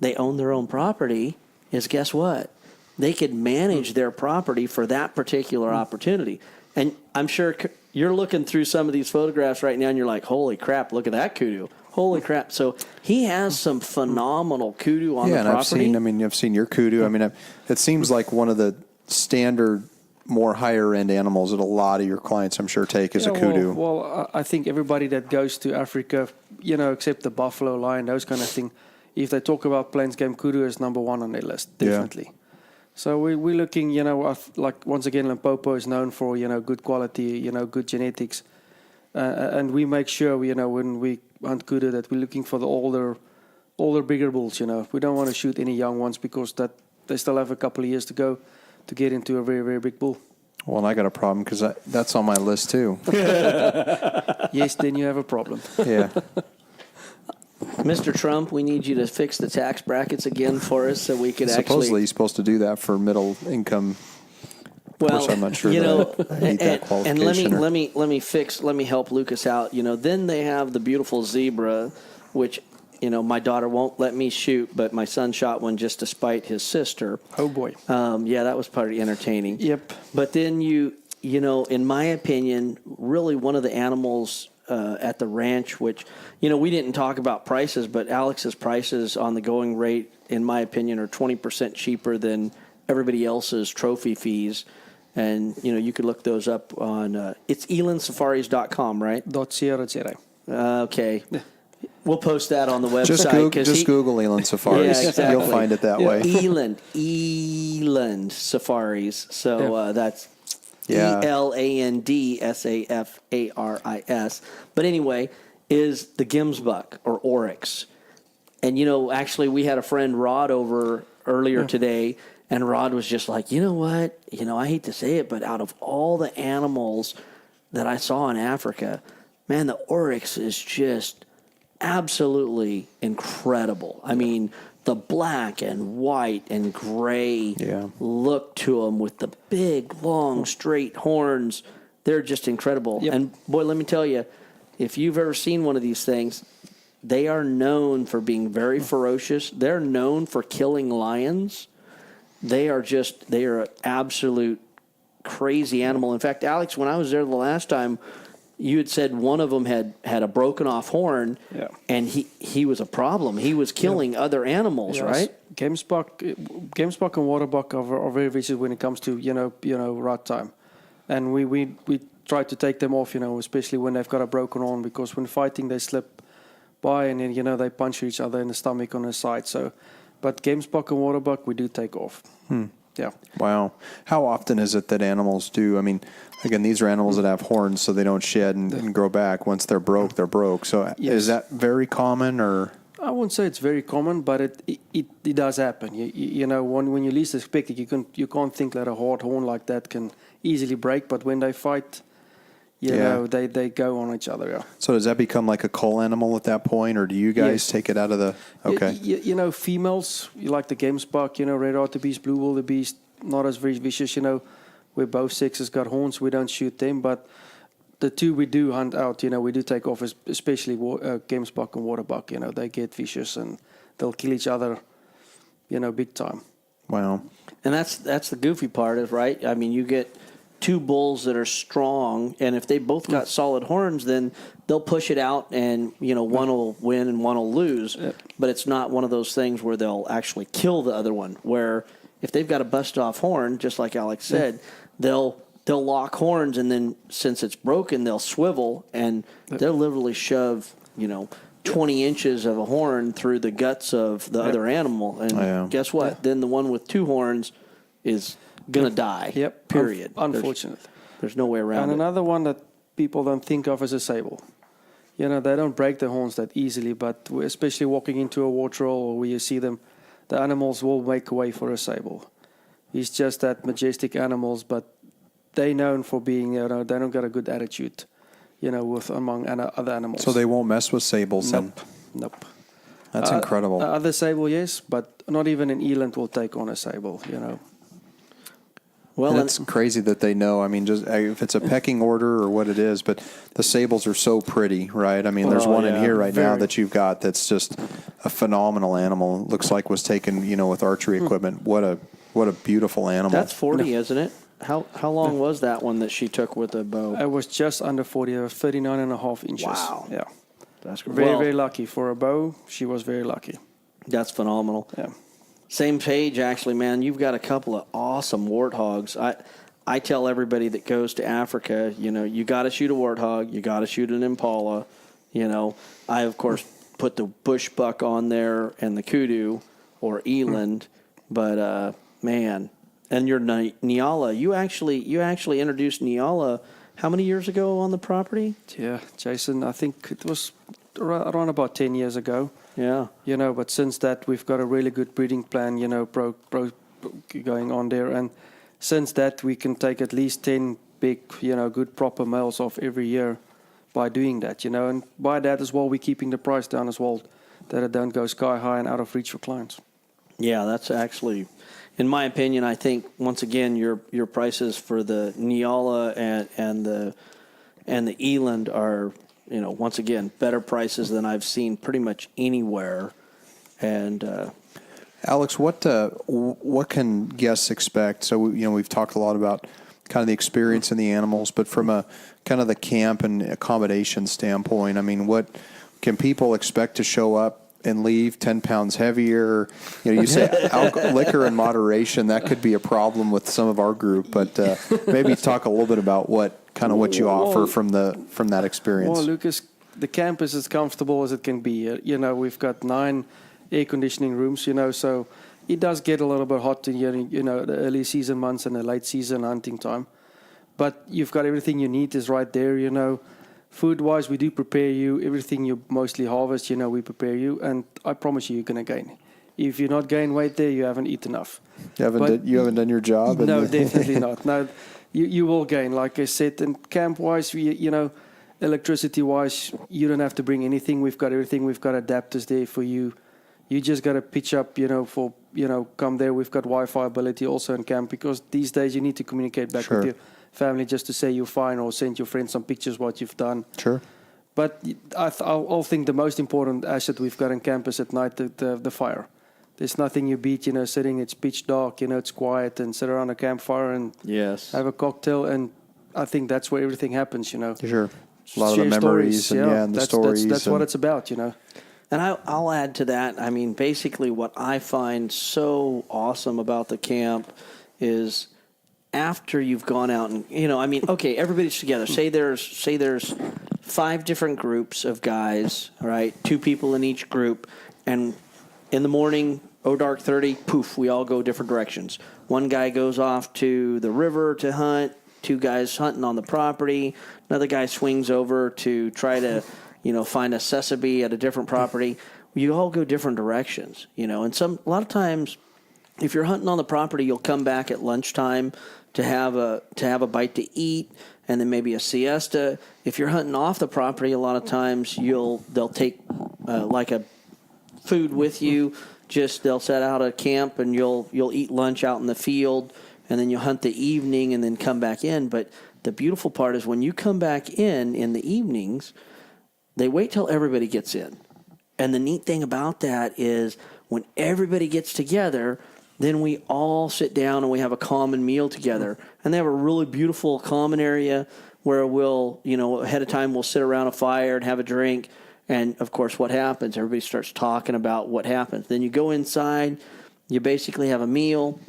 they own their own property is, guess what? They could manage their property for that particular opportunity. And I'm sure you're looking through some of these photographs right now, and you're like, holy crap, look at that kudu. Holy crap. So he has some phenomenal kudu on the property. And I've seen your kudu. I mean, it seems like one of the standard, more higher-end animals that a lot of your clients, I'm sure, take as a kudu. Well, I think everybody that goes to Africa, you know, except the buffalo, lion, those kind of thing, if they talk about plains game, kudu is number one on their list, definitely. Yeah. So we're looking, you know, like once again, Limpopo is known for, you know, good quality, you know, good genetics. And we make sure, you know, when we hunt kudu that we're looking for the older, bigger bulls, you know. We don't want to shoot any young ones because they still have a couple of years to go to get into a very, very big bull. Well, and I got a problem because that's on my list too. Yes, then you have a problem. Yeah. Mr. Trump, we need you to fix the tax brackets again for us so we could Supposedly, you're supposed to do that for middle income. Well, which I'm not sure you know, I need that qualification. And let me help Lucas out. You know, then they have the beautiful zebra, which, you know, my daughter won't let me shoot, but my son shot one just to spite his sister. Oh boy. Yeah, that was pretty entertaining. Yep. But then you know, in my opinion, really one of the animals at the ranch, which, you know, we didn't talk about prices, but Alex's prices on the going rate, in my opinion, are 20% cheaper than everybody else's trophy fees. And, you know, you could look those up on, it's elandsafaris.com, right? .co.za. Okay. We'll post that on the website. Just Google Eland Safaris. Yeah, exactly. You'll find it that way. Eland Safaris. So that's ELAND SAFARIS. But anyway, is the Gemsbuck or Oryx. And, you know, actually we had a friend, Rod, over earlier today, and Rod was just like, you know what? You know, I hate to say it, but out of all the animals that I saw in Africa, man, the Oryx is just absolutely incredible. I mean, the black and white and gray look to them with the big, long, straight horns. They're just incredible. Yep. And, boy, let me tell you, if you've ever seen one of these things, they are known for being very ferocious. They're known for killing lions. They are an absolute crazy animal. In fact, Alex, when I was there the last time, you had said one of them had a broken off horn, and he was a problem. He was killing other animals, right? Gemsbuck and waterbuck are very vicious when it comes to you know rut time, and we try to take them off, you know, especially when they've got a broken horn, because when fighting they slip by, and then, they punch each other in the stomach on the side. So, but gamesbuck and waterbuck, we do take off. Yeah. Wow. How often is it that animals do? I mean, again, these are animals that have horns, so they don't shed and grow back. Once they're broke, they're broke. So is that very common, or? I wouldn't say it's very common, but it does happen. When you least expect it, you can't think that a hard horn like that can easily break. But when they fight, they go on each other. Yeah. So does that become like a cull animal at that point, or do you guys take it out of the? Okay. Females, you like the gamesbuck, red wildebeest, blue wildebeest, not as very vicious. Where both sexes got horns, we don't shoot them, but the two we do hunt out, we do take off, especially gamesbuck and waterbuck. They get vicious and they'll kill each other, big time. Wow. And that's the goofy part, is right. I mean, you get two bulls that are strong, and if they both got solid horns, then they'll push it out, and one will win and one will lose. Yep. But it's not one of those things where they'll actually kill the other one. Where if they've got a bust off horn, just like Alex said, they'll lock horns, and then since it's broken, they'll swivel, and they'll literally shove 20 inches of a horn through the guts of the other animal, and guess what? Yeah. Then the one with two horns is gonna die. Yep. Period. Unfortunately, there's no way around it. And another one that people don't think of is a sable. They don't break the horns that easily, but especially walking into a water hole or where you see them, the animals will make way for a sable. He's just that majestic animals, but they known for being, they don't got a good attitude, among other animals. So they won't mess with sables. Nope. That's incredible. Other sable, yes, but not even an eland will take on a sable. Well, it's crazy that they know. I mean, just if it's a pecking order or what it is, but the sables are so pretty, right? I mean, there's one in here right now that you've got that's just a phenomenal animal. Looks like was taken, with archery equipment. What a beautiful animal. That's 40, isn't it? How long was that one that she took with a bow? It was just under 40. It was 39.5 inches. Wow. Yeah. That's very lucky for a bow. She was very lucky. That's phenomenal. Yeah. Same page, actually, man. You've got a couple of awesome warthogs. I tell everybody that goes to Africa, you got to shoot a warthog. You got to shoot an impala. I, of course, put the bush buck on there and the kudu or eland. But, man, and your Nyala. You actually introduced Nyala how many years ago on the property? Yeah, Jason, I think it was around about 10 years ago. Yeah. But since that, we've got a really good breeding plan, going on there. And since that, we can take at least 10 big, good proper males off every year by doing that, And by that as well, we're keeping the price down as well, that it don't go sky high and out of reach for clients. Yeah, that's actually, in my opinion, I think, once again, your prices for the Nyala and the eland are, once again, better prices than I've seen pretty much anywhere. And Alex, what can guests expect? So we've talked a lot about kind of the experience in the animals, but from a kind of the camp and accommodation standpoint, I mean, what can people expect to show up and leave 10 pounds heavier? You say liquor in moderation, that could be a problem with some of our group, but maybe talk a little bit about what you offer from that experience. Well, Lucas, the camp is as comfortable as it can be. We've got 9 air conditioning rooms, so it does get a little bit hot in here, the early season months and the late season hunting time. But you've got everything you need is right there, Food-wise, we do prepare you. Everything you mostly harvest, we prepare you. And I promise you're going to gain. If you're not gaining weight there, you haven't eaten enough. You haven't done your job? No, definitely not. No, you will gain. Like I said, and camp-wise, electricity-wise, you don't have to bring anything. We've got everything. We've got adapters there for you. You just got to pitch up, come there. We've got Wi-Fi ability also in camp, because these days you need to communicate back with your family just to say you're fine, or send your friends some pictures what you've done. Sure. But I'll think the most important asset we've got in camp is at night the fire. There's nothing you beat, sitting, it's pitch dark, it's quiet, and sit around a campfire and have a cocktail. And I think that's where everything happens, Sure. A lot of the memories and the stories. That's what it's about, And I'll add to that. I mean, basically what I find so awesome about the camp is after you've gone out and, okay, everybody's together. Say there's 5 different groups of guys, right? 2 people in each group. And in the morning, dark 30, poof, we all go different directions. One guy goes off to the river to hunt, 2 guys hunting on the property. Another guy swings over to try to, find a sesame at a different property. You all go different directions, and a lot of times, if you're hunting on the property, you'll come back at lunchtime to have a bite to eat, and then maybe a siesta. If you're hunting off the property, a lot of times they'll take like a food with you. They'll set out a camp and you'll eat lunch out in the field, and then you'll hunt the evening and then come back in. But the beautiful part is when you come back in the evenings, they wait till everybody gets in. And the neat thing about that is when everybody gets together, then we all sit down and we have a common meal together. And they have a really beautiful common area where we'll, ahead of time we'll sit around a fire and have a drink. And, of course, what happens? Everybody starts talking about what happens. Then you go inside. You basically have a meal.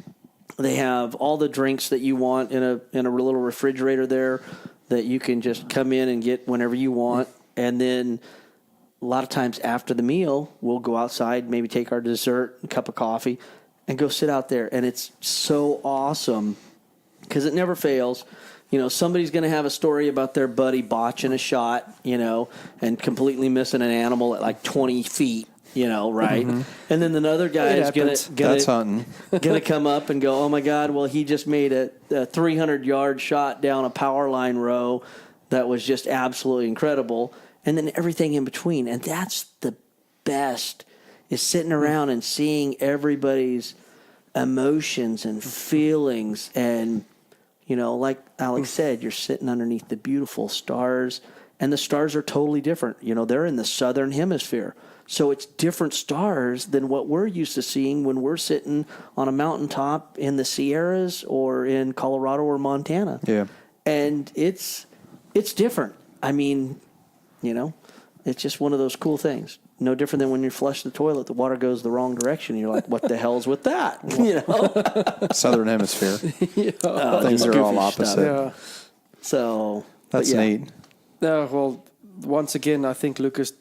They have all the drinks that you want in a little refrigerator there that you can just come in and get whenever you want. And then a lot of times after the meal, we'll go outside, maybe take our dessert, a cup of coffee, and go sit out there. And it's so awesome because it never fails. Somebody's going to have a story about their buddy botching a shot, and completely missing an animal at like 20 feet, right? Mm-hmm. And then another guy is going to come up and go, oh, my God, well, he just made a 300-yard shot down a power line row that was just absolutely incredible. And then everything in between. And that's the best, is sitting around and seeing everybody's emotions and feelings. And, like Alex said, you're sitting underneath the beautiful stars. And the stars are totally different. They're in the southern hemisphere. So it's different stars than what we're used to seeing when we're sitting on a mountaintop in the Sierras or in Colorado or Montana. Yeah. And it's different. I mean, it's just one of those cool things. No different than when you flush the toilet, the water goes the wrong direction. You're like, what the hell's with that? Southern hemisphere. Things are all opposite. Yeah. So that's neat. Well, once again, I think, Lucas,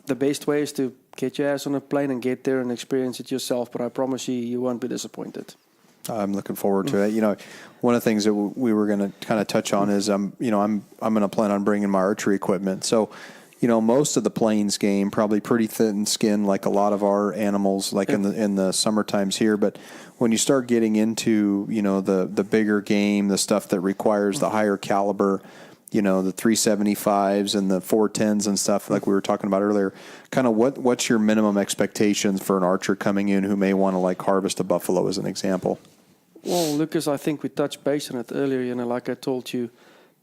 the best way is to get your ass on a plane and get there and experience it yourself. But I promise you won't be disappointed. I'm looking forward to it. One of the things that we were going to kind of touch on is I'm going to plan on bringing my archery equipment. So, most of the plains game probably pretty thin skin, like a lot of our animals, like in the summer times here. But when you start getting into the bigger game, the stuff that requires the higher caliber, the 375s and the 410s and stuff like we were talking about earlier, kind of what's your minimum expectations for an archer coming in who may want to like harvest a buffalo as an example? Well, Lucas, I think we touched base on it earlier. Like I told you,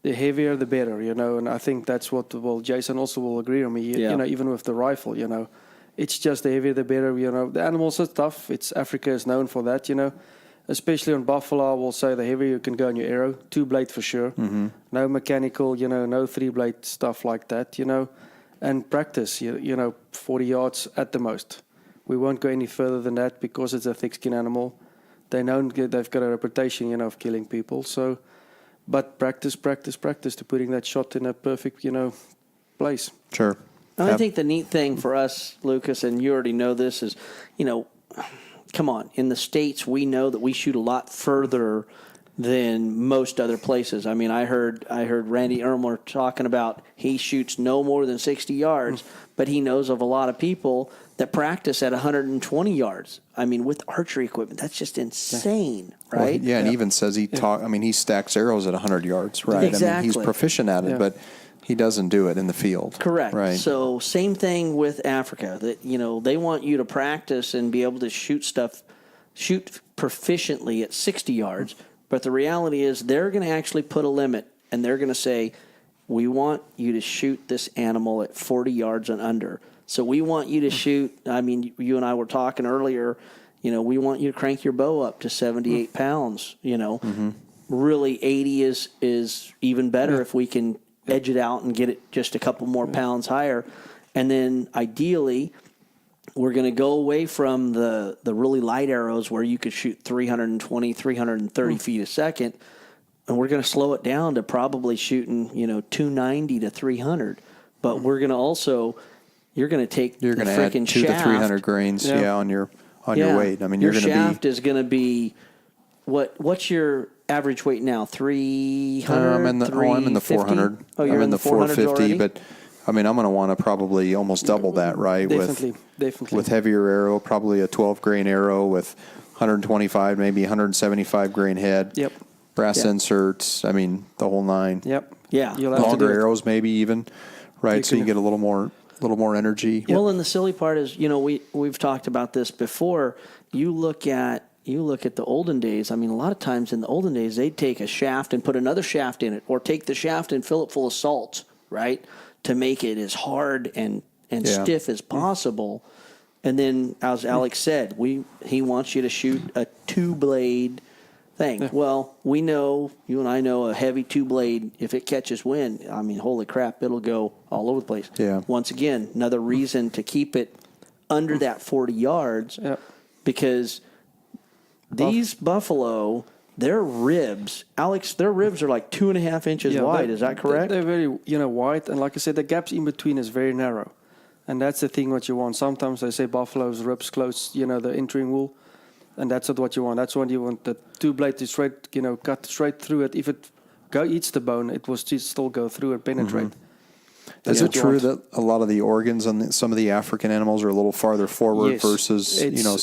the heavier the better. And I think that's what. Well, Jason also will agree on me. Even with the rifle, it's just the heavier the better. The animals are tough. Africa is known for that. Especially on buffalo, I will say the heavier you can go on your arrow, 2-blade for sure. Mm-hmm. No mechanical, no 3-blade stuff like that. And practice. 40 yards at the most. We won't go any further than that because it's a thick-skinned animal. They've got a reputation, of killing people. So, but practice to putting that shot in a perfect, place. Sure. I think the neat thing for us, Lucas, and you already know this, is, come on, in the States, we know that we shoot a lot further than most other places. I mean, I heard Randy Ermler talking about he shoots no more than 60 yards, but he knows of a lot of people that practice at 120 yards. I mean, with archery equipment, that's just insane, right? Well, and even says he stacks arrows at 100 yards, right? Exactly. I mean, he's proficient at it, but he doesnent do it in the field. Correct. Right. So same thing with Africa. That they want you to practice and be able to shoot proficiently at 60 yards. But the reality is they're going to actually put a limit, and they're going to say, we want you to shoot this animal at 40 yards and under. So we want you to shoot, I mean, you and I were talking earlier, we want you to crank your bow up to 78 pounds, Mm-hmm. Really 80 is even better if we can edge it out and get it just a couple more pounds higher. And then ideally, we're going to go away from the really light arrows where you could shoot 320, 330 feet a second. and we're going to slow it down to probably shooting, 290 to 300. But we're going to also, you're going to take You're going to add 200 to 300 grains, on your weight. I mean, your you're going to be. Your shaft is going to be, what's your average weight now? 300? I'm in the 400. Oh, you're I'm in the 450, already? but I mean, I'm going to want to probably almost double that, right? Definitely. With heavier arrow, probably a 12 grain arrow with 125, maybe 175 grain head. Yep. Brass inserts. I mean, the whole nine. Yep. Yeah. Longer arrows, maybe even, right? So you get a little more energy. Well, and the silly part is, we've talked about this before. You look at the olden days. I mean, a lot of times in the olden days, they'd take a shaft and put another shaft in it, or take the shaft and fill it full of salt, right, to make it as hard and stiff as possible. And then, as Alex said, he wants you to shoot a 2-blade thing. Yeah. Well, we know, you and I know, a heavy 2-blade, if it catches wind, I mean, holy crap, it'll go all over the place. Yeah. Once again, another reason to keep it under that 40 yards, because these buffalo, their ribs, Alex, their ribs are like 2.5 inches wide. Is that correct? They're very, wide. And like I said, the gaps in between is very narrow. And that's the thing what you want. Sometimes they say buffalo's ribs close, the entering wool. And that's not what you want. That's when you want the 2-blade to straight, cut straight through it. If it eats the bone, it will still go through and penetrate. Mm-hmm. Is it true that a lot of the organs on some of the African animals are a little farther forward versus,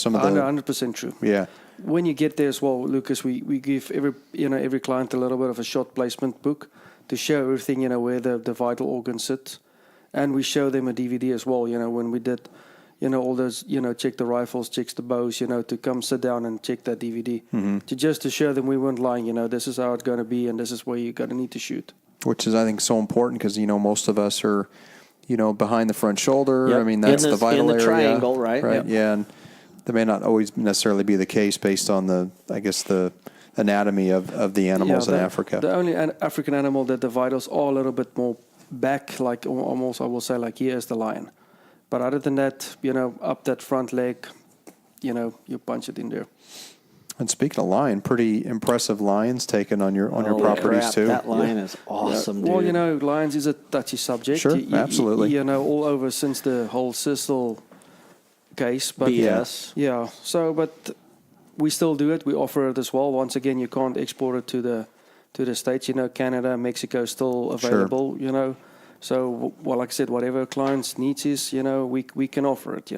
some of the... 100% true. Yeah. When you get there as well, Lucas, we give every client a little bit of a shot placement book to show everything, where the vital organs sit. And we show them a DVD as well, when we did, all those, check the rifles, checks the bows, to come sit down and check that DVD. Mm-hmm. To show them we weren't lying, this is how it's going to be and this is where you're going to need to shoot. Which is, I think, so important because, most of us are, behind the front shoulder. Yep. I mean, that's the vital area. In the triangle, right? Right, yeah. And that may not always necessarily be the case based on the anatomy of the animals in Africa. The only African animal that the vitals are a little bit more back, like almost, I will say, like here is the lion. But other than that, up that front leg, you punch it in there. And speaking of lion, pretty impressive lions taken on your properties too. That lion is awesome, dude. Well, lions is a touchy subject. Sure, absolutely. All over since the whole Cecil case. But BS. Yeah. So, but we still do it. We offer it as well. Once again, you can't export it to the States. Canada, Mexico is still available. Sure. So, like I said, whatever clients' needs is, we can offer it.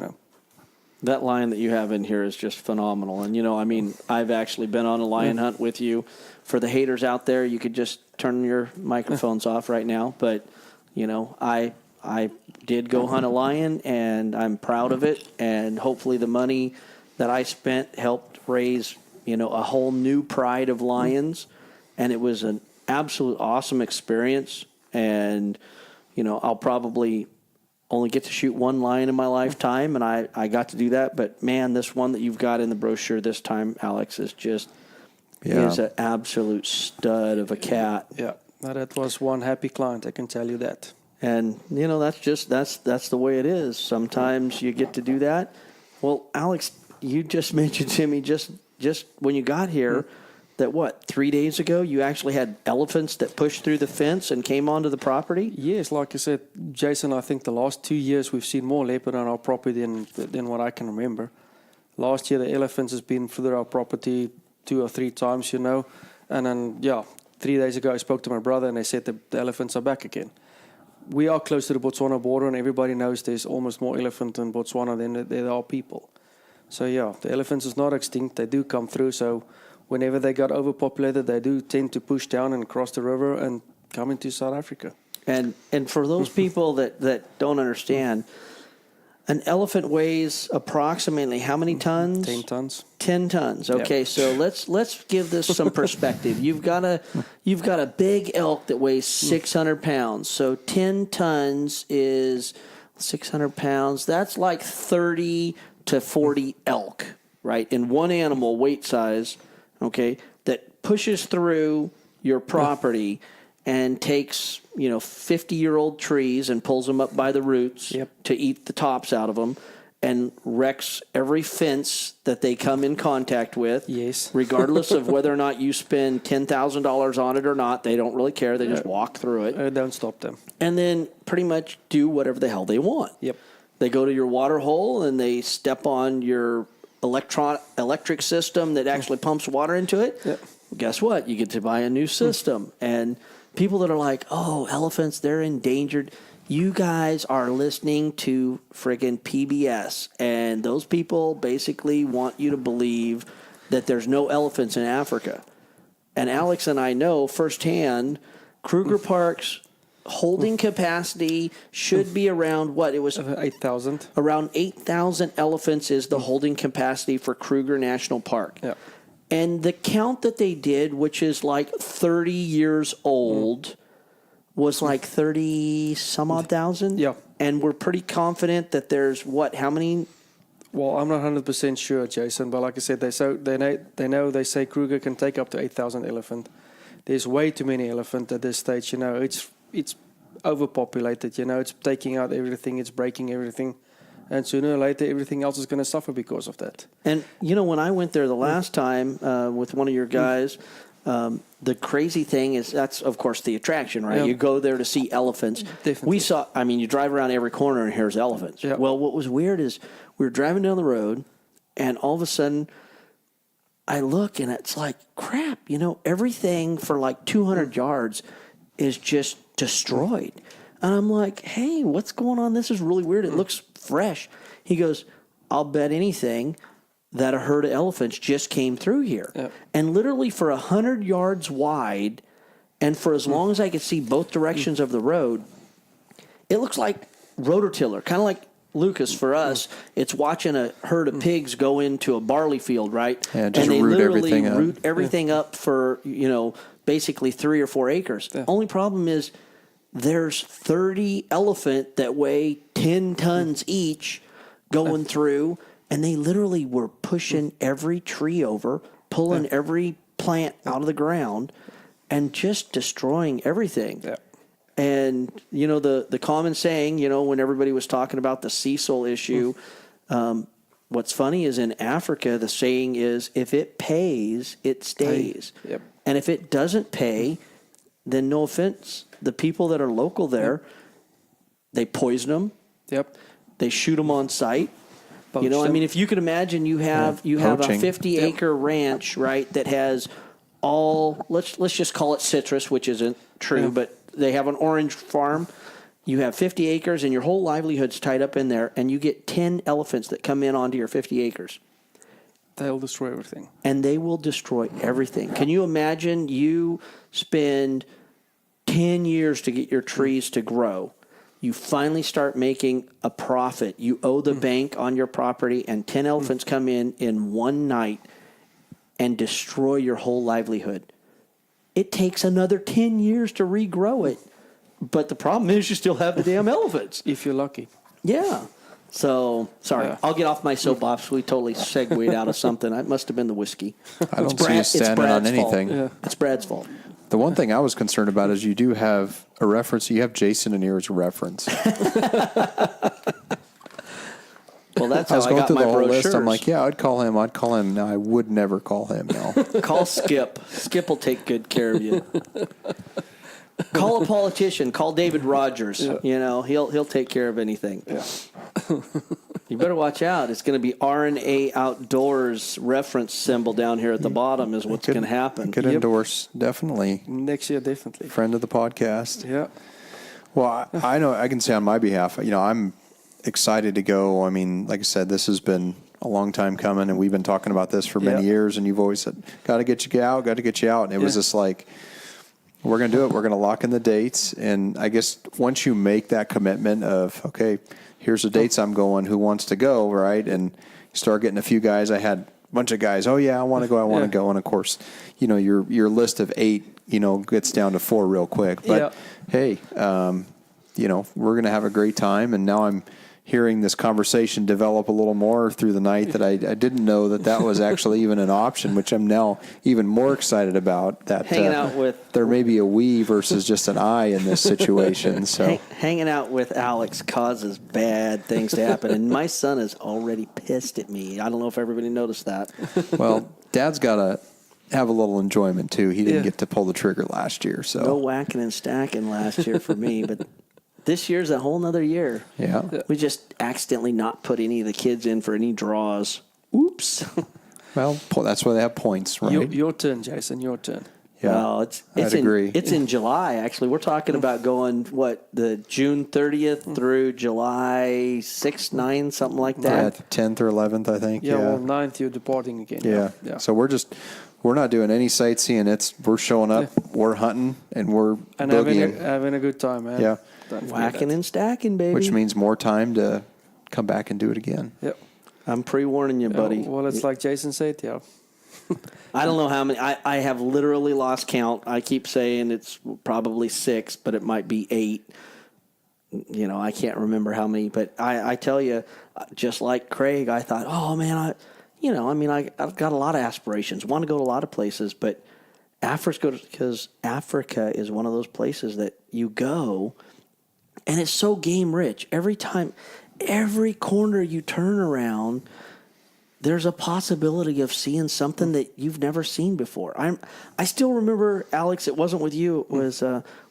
That lion that you have in here is just phenomenal. And, I've actually been on a lion hunt with you. For the haters out there, you could just turn your microphones off right now. But, I did go hunt a lion, and I'm proud of it. And hopefully the money that I spent helped raise, a whole new pride of lions. And it was an absolute awesome experience. And, I'll probably only get to shoot one lion in my lifetime, and I got to do that. But, man, this one that you've got in the brochure this time, Alex, is just is an absolute stud of a cat. Yeah, that was one happy client, I can tell you that. And, that's the way it is. Sometimes you get to do that. Well, Alex, you just mentioned to me just when you got here that, 3 days ago, you actually had elephants that pushed through the fence and came onto the property? Yes, like I said, Jason, I think the last 2 years we've seen more leopard on our property than what I can remember. Last year, the elephants has been through our property 2 or 3 times, And then, 3 days ago, I spoke to my brother, and they said the elephants are back again. We are close to the Botswana border, and everybody knows there's almost more elephant in Botswana than there are people. So, the elephants is not extinct. They do come through, so whenever they got overpopulated, they do tend to push down and cross the river and come into South Africa. And for those people that don't understand, an elephant weighs approximately how many tons? 10 tons. 10 tons. Okay, yep. So let's give this some perspective. You've got a big elk that weighs 600 pounds. So 10 tons is 600 pounds. That's like 30 to 40 elk, right? In one animal weight size. Okay, that pushes through your property and takes, 50-year-old trees and pulls them up by the roots to eat the tops out of them, and wrecks every fence that they come in contact with. Yes. Regardless of whether or not you spend $10,000 on it or not, they don't really care. They just walk through it. Don't stop them. And then pretty much do whatever the hell they want. Yep. They go to your water hole and they step on your electric system that actually pumps water into it. Yep. Well, guess what? You get to buy a new system. And people that are like, oh, elephants, they're endangered. You guys are listening to friggin' PBS, and those people basically want you to believe that there's no elephants in Africa. And Alex and I know firsthand, Kruger Park's holding capacity should be around what? It was 8,000. Around 8,000 elephants is the holding capacity for Kruger National Park. Yeah. And the count that they did, which is like 30 years old, was like 30 some odd thousand. Yeah. And we're pretty confident that there's what, how many? Well, I'm not 100% sure, Jason, but like I said, they say Kruger can take up to 8,000 elephant. There's way too many elephant at this stage, it's overpopulated, it's taking out everything, it's breaking everything. And sooner or later, everything else is going to suffer because of that. And, when I went there the last time with one of your guys, the crazy thing is that's, of course, the attraction, right? Yeah. You go there to see elephants. Definitely. You drive around every corner and here's elephants. Yeah. Well, what was weird is we were driving down the road and all of a sudden I look and it's like, crap, everything for like 200 yards is just destroyed. And I'm like, hey, what's going on? This is really weird. It looks fresh. He goes, I'll bet anything that a herd of elephants just came through here. Yep. And literally for 100 yards wide, and for as long as I could see both directions of the road, it looks like rototiller, kind of like Lucas for us. It's watching a herd of pigs go into a barley field, right? Yeah, just and they root literally everything up. root everything up for, basically 3 or 4 acres. Yeah. Only problem is there's 30 elephant that weigh 10 tons each going through, and they literally were pushing every tree over, pulling every plant out of the ground, and just destroying everything. Yeah. And, the common saying, when everybody was talking about the Cecil issue, what's funny is in Africa, the saying is, if it pays, it stays. Yep. And if it doesn't pay, then no offense, the people that are local there, they poison them. Yep. They shoot them on site. Poach them. If you could imagine you have a Poaching. 50-acre ranch, right, that has all, let's just call it citrus, which isn't true, but they have an orange farm. You have 50 acres and your whole livelihood's tied up in there, and you get 10 elephants that come in onto your 50 acres. They'll destroy everything. And they will destroy everything. Can you imagine you spend 10 years to get your trees to grow? You finally start making a profit. You owe the bank on your property, and 10 elephants come in one night and destroy your whole livelihood. It takes another 10 years to regrow it. But the problem is you still have the damn elephants. If you're lucky. Yeah. So, sorry, I'll get off my soapbox. We totally segued out of something. It must have been the whiskey. I don't see you standing on anything. Fault. Yeah. It's Brad's fault. The one thing I was concerned about is you do have a reference. You have Jason in here as a reference. Well, that's how I was going got through my the whole brochures. list. I'm like, yeah, I'd call him. No, I would never call him. No. Call Skip. Skip will take good care of you. Call a politician. Call David Rogers. Yeah. He'll take care of anything. Yeah. You better watch out. It's going to be Rna Outdoors reference symbol down here at the bottom is what's going to happen. Could endorse, definitely. Next year, definitely. Friend of the podcast. Yeah. Well, I know I can say on my behalf, I'm excited to go. I mean, like I said, this has been a long time coming, and we've been talking about this for many years, and you've always said, got to get you out. And it was just like, we're going to do it. We're going to lock in the dates. And I guess once you make that commitment of, okay, here's the dates I'm going, who wants to go, right? And you start getting a few guys. I had a bunch of guys, oh, yeah, I want to go. And, of course, your list of 8, gets down to 4 real quick. But, hey, we're going to have a great time. And now I'm hearing this conversation develop a little more through the night that I didn't know that was actually even an option, which I'm now even more excited about. That hanging out with there may be a we versus just an I in this situation. So hanging out with Alex causes bad things to happen, and my son is already pissed at me. I don't know if everybody noticed that. Well, Dad's got to have a little enjoyment too. He didn't get to pull the trigger last year, so no whacking and stacking last year for me, but this year's a whole nother year. Yeah. We just accidentally not put any of the kids in for any draws. Oops. Well, that's why they have points, right? Your turn, Jason. Your turn. Yeah, well, I'd agree. It's in July, actually. We're talking about going, the June 30th through July 6th, 9th, something like that. Yeah, 10th or 11th, I think. Yeah, well, 9th you're departing again. Yeah. So we're not doing any sightseeing. We're showing up, we're hunting, and we're having a good time, man. Yeah. Whacking and stacking, baby. Which means more time to come back and do it again. Yep. I'm pre-warning you, buddy. Well, it's like Jason said, yeah. I don't know how many. I have literally lost count. I keep saying it's probably 6, but it might be 8. I can't remember how many. But I tell you, just like Craig, I thought, oh, man, I've got a lot of aspirations. Want to go to a lot of places, but because Africa is one of those places that you go, and it's so game rich. Every time, every corner you turn around, there's a possibility of seeing something that you've never seen before. I still remember, Alex, it wasn't with you, it was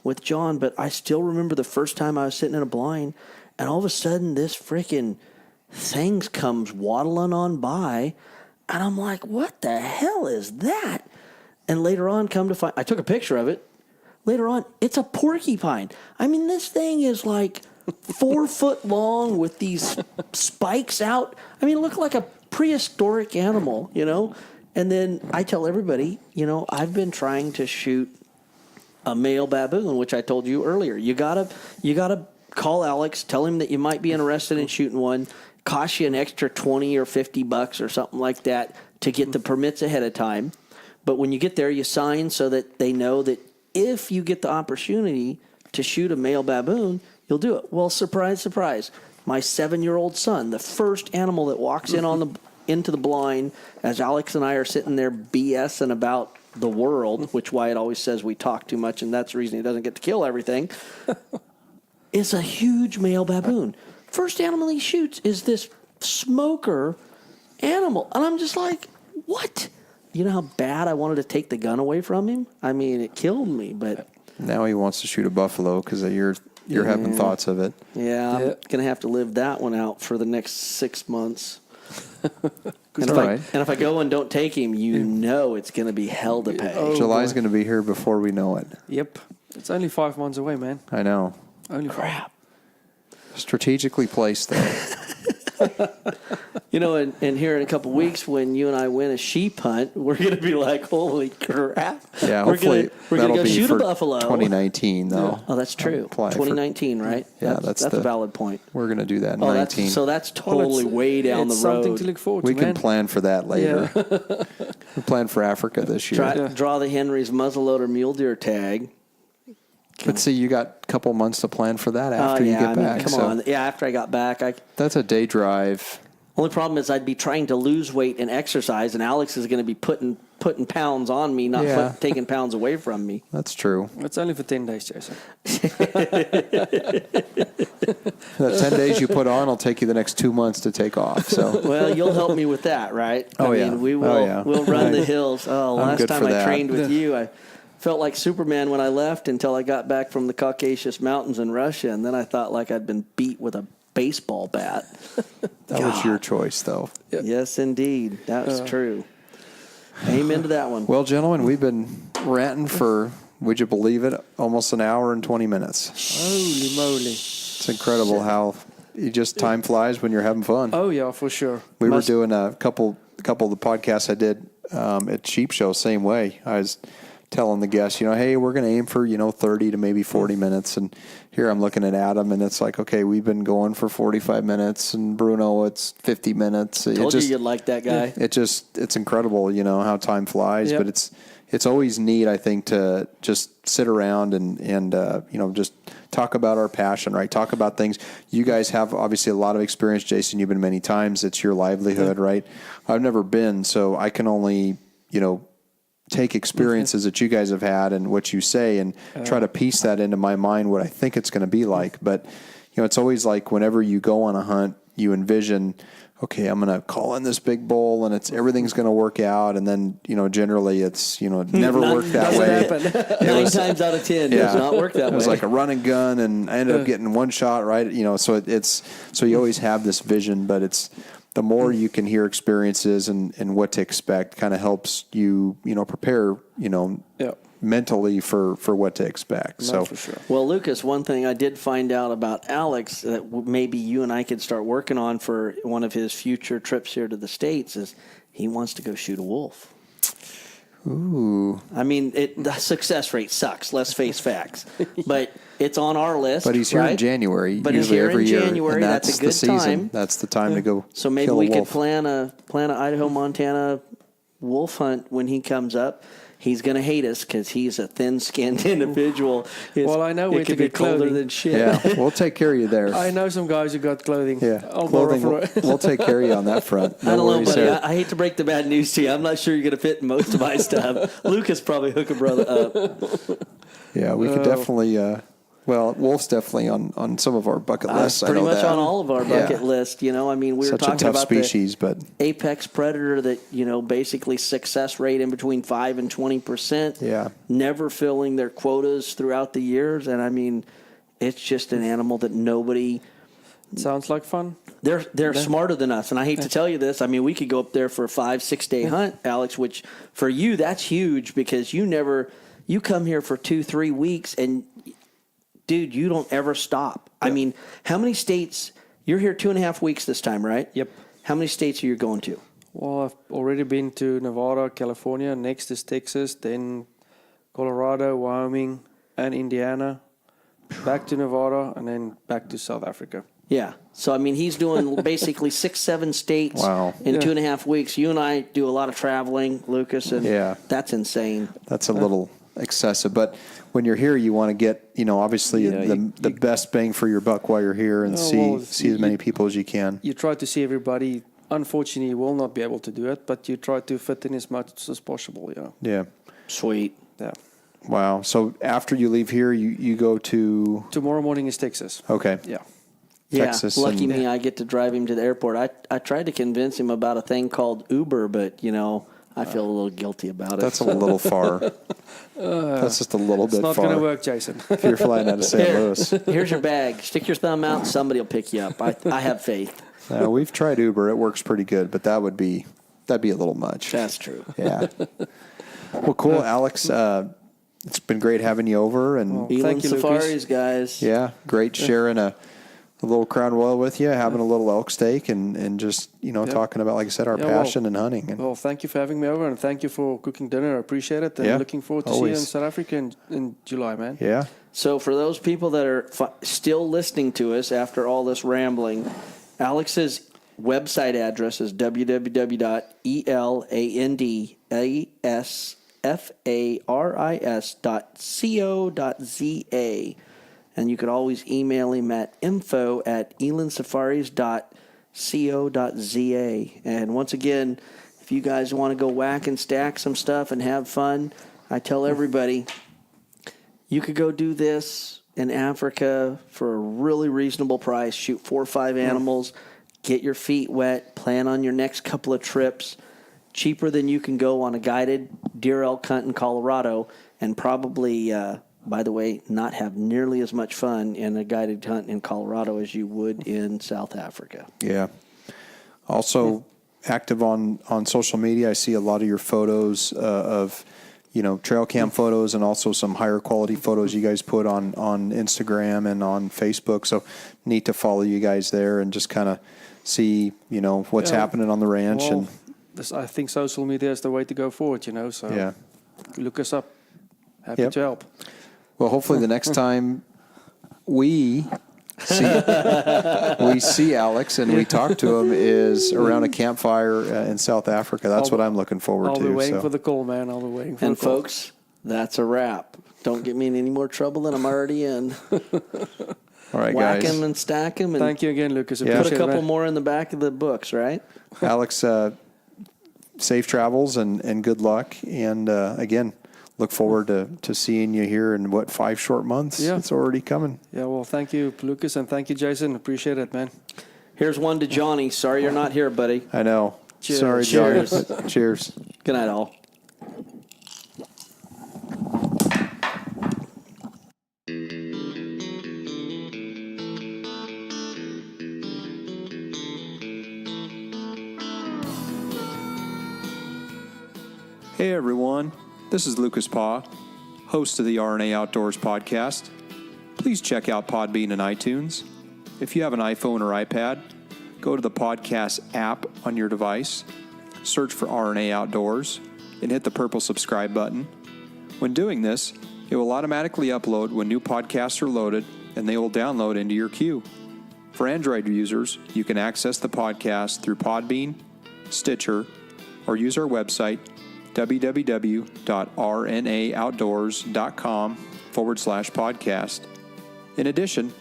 with John, but I still remember the first time I was sitting in a blind, and all of a sudden this freaking thing comes waddling on by, and I'm like, what the hell is that? And later on, come to find, I took a picture of it. Later on, it's a porcupine. I mean, this thing is like 4 foot long with these spikes out. I mean, it looked like a prehistoric animal, And then I tell everybody, I've been trying to shoot a male baboon, which I told you earlier. You gotta call Alex, tell him that you might be interested in shooting one. Cost you an extra $20 or $50 or something like that to get the permits ahead of time. But when you get there, you sign so that they know that if you get the opportunity to shoot a male baboon, you'll do it. Well, surprise, surprise. My 7-year-old son, the first animal that walks in into the blind as Alex and I are sitting there BSing about the world, which Wyatt always says we talk too much, and that's the reason he doesn't get to kill everything, is a huge male baboon. First animal he shoots is this smoker animal. And I'm just like, what? You know how bad I wanted to take the gun away from him? I mean, it killed me, but... Now he wants to shoot a buffalo because you're having thoughts of it. Yeah, I'm going to have to live that one out for the next 6 months. And if I go and don't take him, it's going to be hell to pay. Oh, July's going to be here before we know it. Yep. It's only 5 months away, man. I know. Only crap. Strategically placed, though. And here in a couple of weeks, when you and I win a sheep hunt, we're going to be like, holy crap. Yeah, hopefully we're going to go shoot a buffalo. 2019, though. Yeah. Oh, that's true. 2019, right? Yeah, that's a valid point. We're going to do that in 19. So that's totally way down the road. Something to look forward to, We can plan for that later. Yeah. We plan for Africa this year. Draw the Henry's muzzleloader mule deer tag. But see, you got a couple months to plan for that after you get back. Come on. Yeah, after I got back. That's a day drive. Only problem is I'd be trying to lose weight and exercise, and Alex is going to be putting pounds on me, not taking pounds away from me. That's true. It's only for 10 days, Jason. The 10 days you put on will take you the next 2 months to take off. So, well, you'll help me with that, right? We will. We'll run the hills. Oh, last time I trained with you, I felt like Superman when I left until I got back from the Caucasus Mountains in Russia, and then I thought like I'd been beat with a baseball bat. That was your choice, though. Yep. Yes, indeed. That was true. Amen to that one. Well, gentlemen, we've been ranting for, would you believe it, almost an hour and 20 minutes. Holy moly. It's incredible how time flies when you're having fun. Oh, yeah, for sure. We were doing a couple of the podcasts I did at Sheep Show, same way. I was telling the guests, hey, we're going to aim for, 30 to maybe 40 minutes. And here I'm looking at Adam, and it's like, okay, we've been going for 45 minutes, and Bruno, it's 50 minutes. Told you you'd like that guy. It's incredible, how time flies, but it's it's always neat, I think, to just sit around and just talk about our passion, right? Talk about things. You guys have obviously a lot of experience, Jason. You've been many times. It's your livelihood, right? I've never been, so I can only, take experiences that you guys have had and what you say and try to piece that into my mind, what I think it's going to be like. But, it's always like whenever you go on a hunt, you envision, okay, I'm going to call in this big bull and everything's going to work out. And then, generally it's, it never worked that way. 9 times out of 10 does not work that way. It was like a run and gun and I ended up getting one shot, right? So you always have this vision, but it's the more you can hear experiences and what to expect kind of helps you, prepare, mentally for what to expect. So for sure. Well, Lucas, one thing I did find out about Alex that maybe you and I could start working on for one of his future trips here to the States is he wants to go shoot a wolf. Ooh. I mean, the success rate sucks. Let's face facts. But it's on our list. But he's here in January. But he's here in January. That's a good time. That's the time to go. So maybe we could plan a Idaho, Montana wolf hunt when he comes up. He's going to hate us because he's a thin-skinned individual. Well, I know where to get colder clothing. than shit. Yeah, we'll take care of you there. I know some guys who got clothing. Yeah, clothing. We'll take care of you on that front. No, I don't know, buddy. I hate to break the bad news to you. I'm not sure you're going to fit in most of my stuff. Lucas probably hook a brother up. Yeah, we could definitely. Wolf's definitely on some of our bucket lists. Pretty much on all of our bucket list. I mean, we were Such talking a tough about species, the but apex predator that basically success rate in between 5 and 20%. Yeah, never filling their quotas throughout the years, and I mean, it's just an animal that nobody. Sounds like fun. They're smarter than us, and I hate to tell you this. I mean, we could go up there for a 5-6 day hunt, Alex. Which for you, that's huge because you come here for 2-3 weeks and. Dude, you don't ever stop. Yep. I mean, how many states? You're here 2.5 weeks this time, right? Yep. How many states are you going to? Well, I've already been to Nevada, California. Next is Texas, then Colorado, Wyoming, and Indiana. Back to Nevada, and then back to South Africa. Yeah. So, I mean, he's doing basically 6-7 states in 2.5 weeks. You and I do a lot of traveling, Lucas, and that's insane. That's a little excessive, but when you're here, you want to get, obviously the best bang for your buck while you're here and see as many people as you can. You try to see everybody. Unfortunately, you will not be able to do it, but you try to fit in as much as possible, Yeah. Sweet. Yeah. Wow. So after you leave here, you go to... Tomorrow morning is Texas. Okay. Yeah. Texas. Yeah, lucky me, I get to drive him to the airport. I tried to convince him about a thing called Uber, but, I feel a little guilty about it. That's a little far. That's just a little bit far. It's not going to work, Jason. If you're flying out of St. Louis. Here's your bag. Stick your thumb out and somebody will pick you up. I have faith. We've tried Uber. It works pretty good, but that'd be a little much. That's true. Yeah. Well, cool, Alex. It's been great having you over. And Eland Safaris, guys. Yeah, great sharing a little crown royal with you, having a little elk steak, and just talking about, like I said, our passion and hunting. And well, thank you for having me over, and thank you for cooking dinner. I appreciate it, and looking forward to seeing you in South Africa in July, man. Yeah. So for those people that are still listening to us after all this rambling, Alex's website address is www.elandsafaris.co.za. And you could always email him at info@elandsafaris.co.za. And once again, if you guys want to go whack and stack some stuff and have fun, I tell everybody, you could go do this in Africa for a really reasonable price. Shoot 4 or 5 animals, get your feet wet, plan on your next couple of trips. Cheaper than you can go on a guided deer elk hunt in Colorado, and probably... by the way, not have nearly as much fun in a guided hunt in Colorado as you would in South Africa. Yeah. Also active on social media. I see a lot of your photos of, trail cam photos and also some higher quality photos you guys put on Instagram and on Facebook. So neat to follow you guys there and just kind of see, what's happening on the ranch. Well, I think social media is the way to go forward, so look us up. Happy to help. Well, hopefully the next time we see Alex and we talk to him is around a campfire in South Africa. That's what I'm looking forward to. I'll be waiting for the call, man. I'll be waiting for the call. And folks, that's a wrap. Don't get me in any more trouble than I'm already in. All right, Whack guys. him and stack him. And Thank you again, Lucas. put a Appreciate couple it, man. more in the back of the books, right? Alex, safe travels and good luck. And again, look forward to seeing you here in 5 short months. Yeah. It's already coming. Yeah, well, thank you, Lucas, and thank you, Jason. Appreciate it, man. Here's one to Johnny. Sorry you're not here, buddy. I know. Cheers. Sorry, Cheers. John. Cheers. Good night, all. Hey everyone, this is Lucas Paw, host of the Rna Outdoors Podcast. Please check out Podbean and iTunes. If you have an iPhone or iPad, go to the podcast app on your device, search for Rna Outdoors, and hit the purple subscribe button. When doing this, it will automatically upload when new podcasts are loaded, and they will download into your queue. For Android users, you can access the podcast through Podbean, Stitcher, or use our website, www.rnaoutdoors.com/podcast. In addition,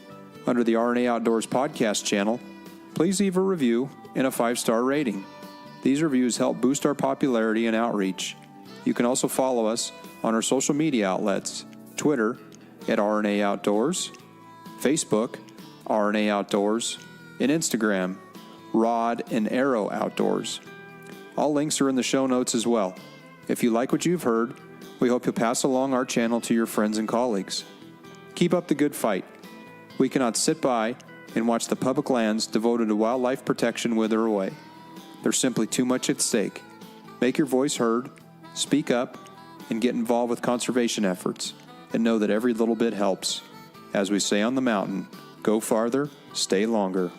under the Rna Outdoors Podcast channel, please leave a review and a 5-star rating. These reviews help boost our popularity and outreach. You can also follow us on our social media outlets, Twitter at Rna Outdoors, Facebook, Rna Outdoors, and Instagram, Rod and Arrow Outdoors. All links are in the show notes as well. If you like what you've heard, we hope you'll pass along our channel to your friends and colleagues. Keep up the good fight. We cannot sit by and watch the public lands devoted to wildlife protection wither away. There's simply too much at stake. Make your voice heard, speak up, and get involved with conservation efforts, and know that every little bit helps. As we say on the mountain, go farther, stay longer.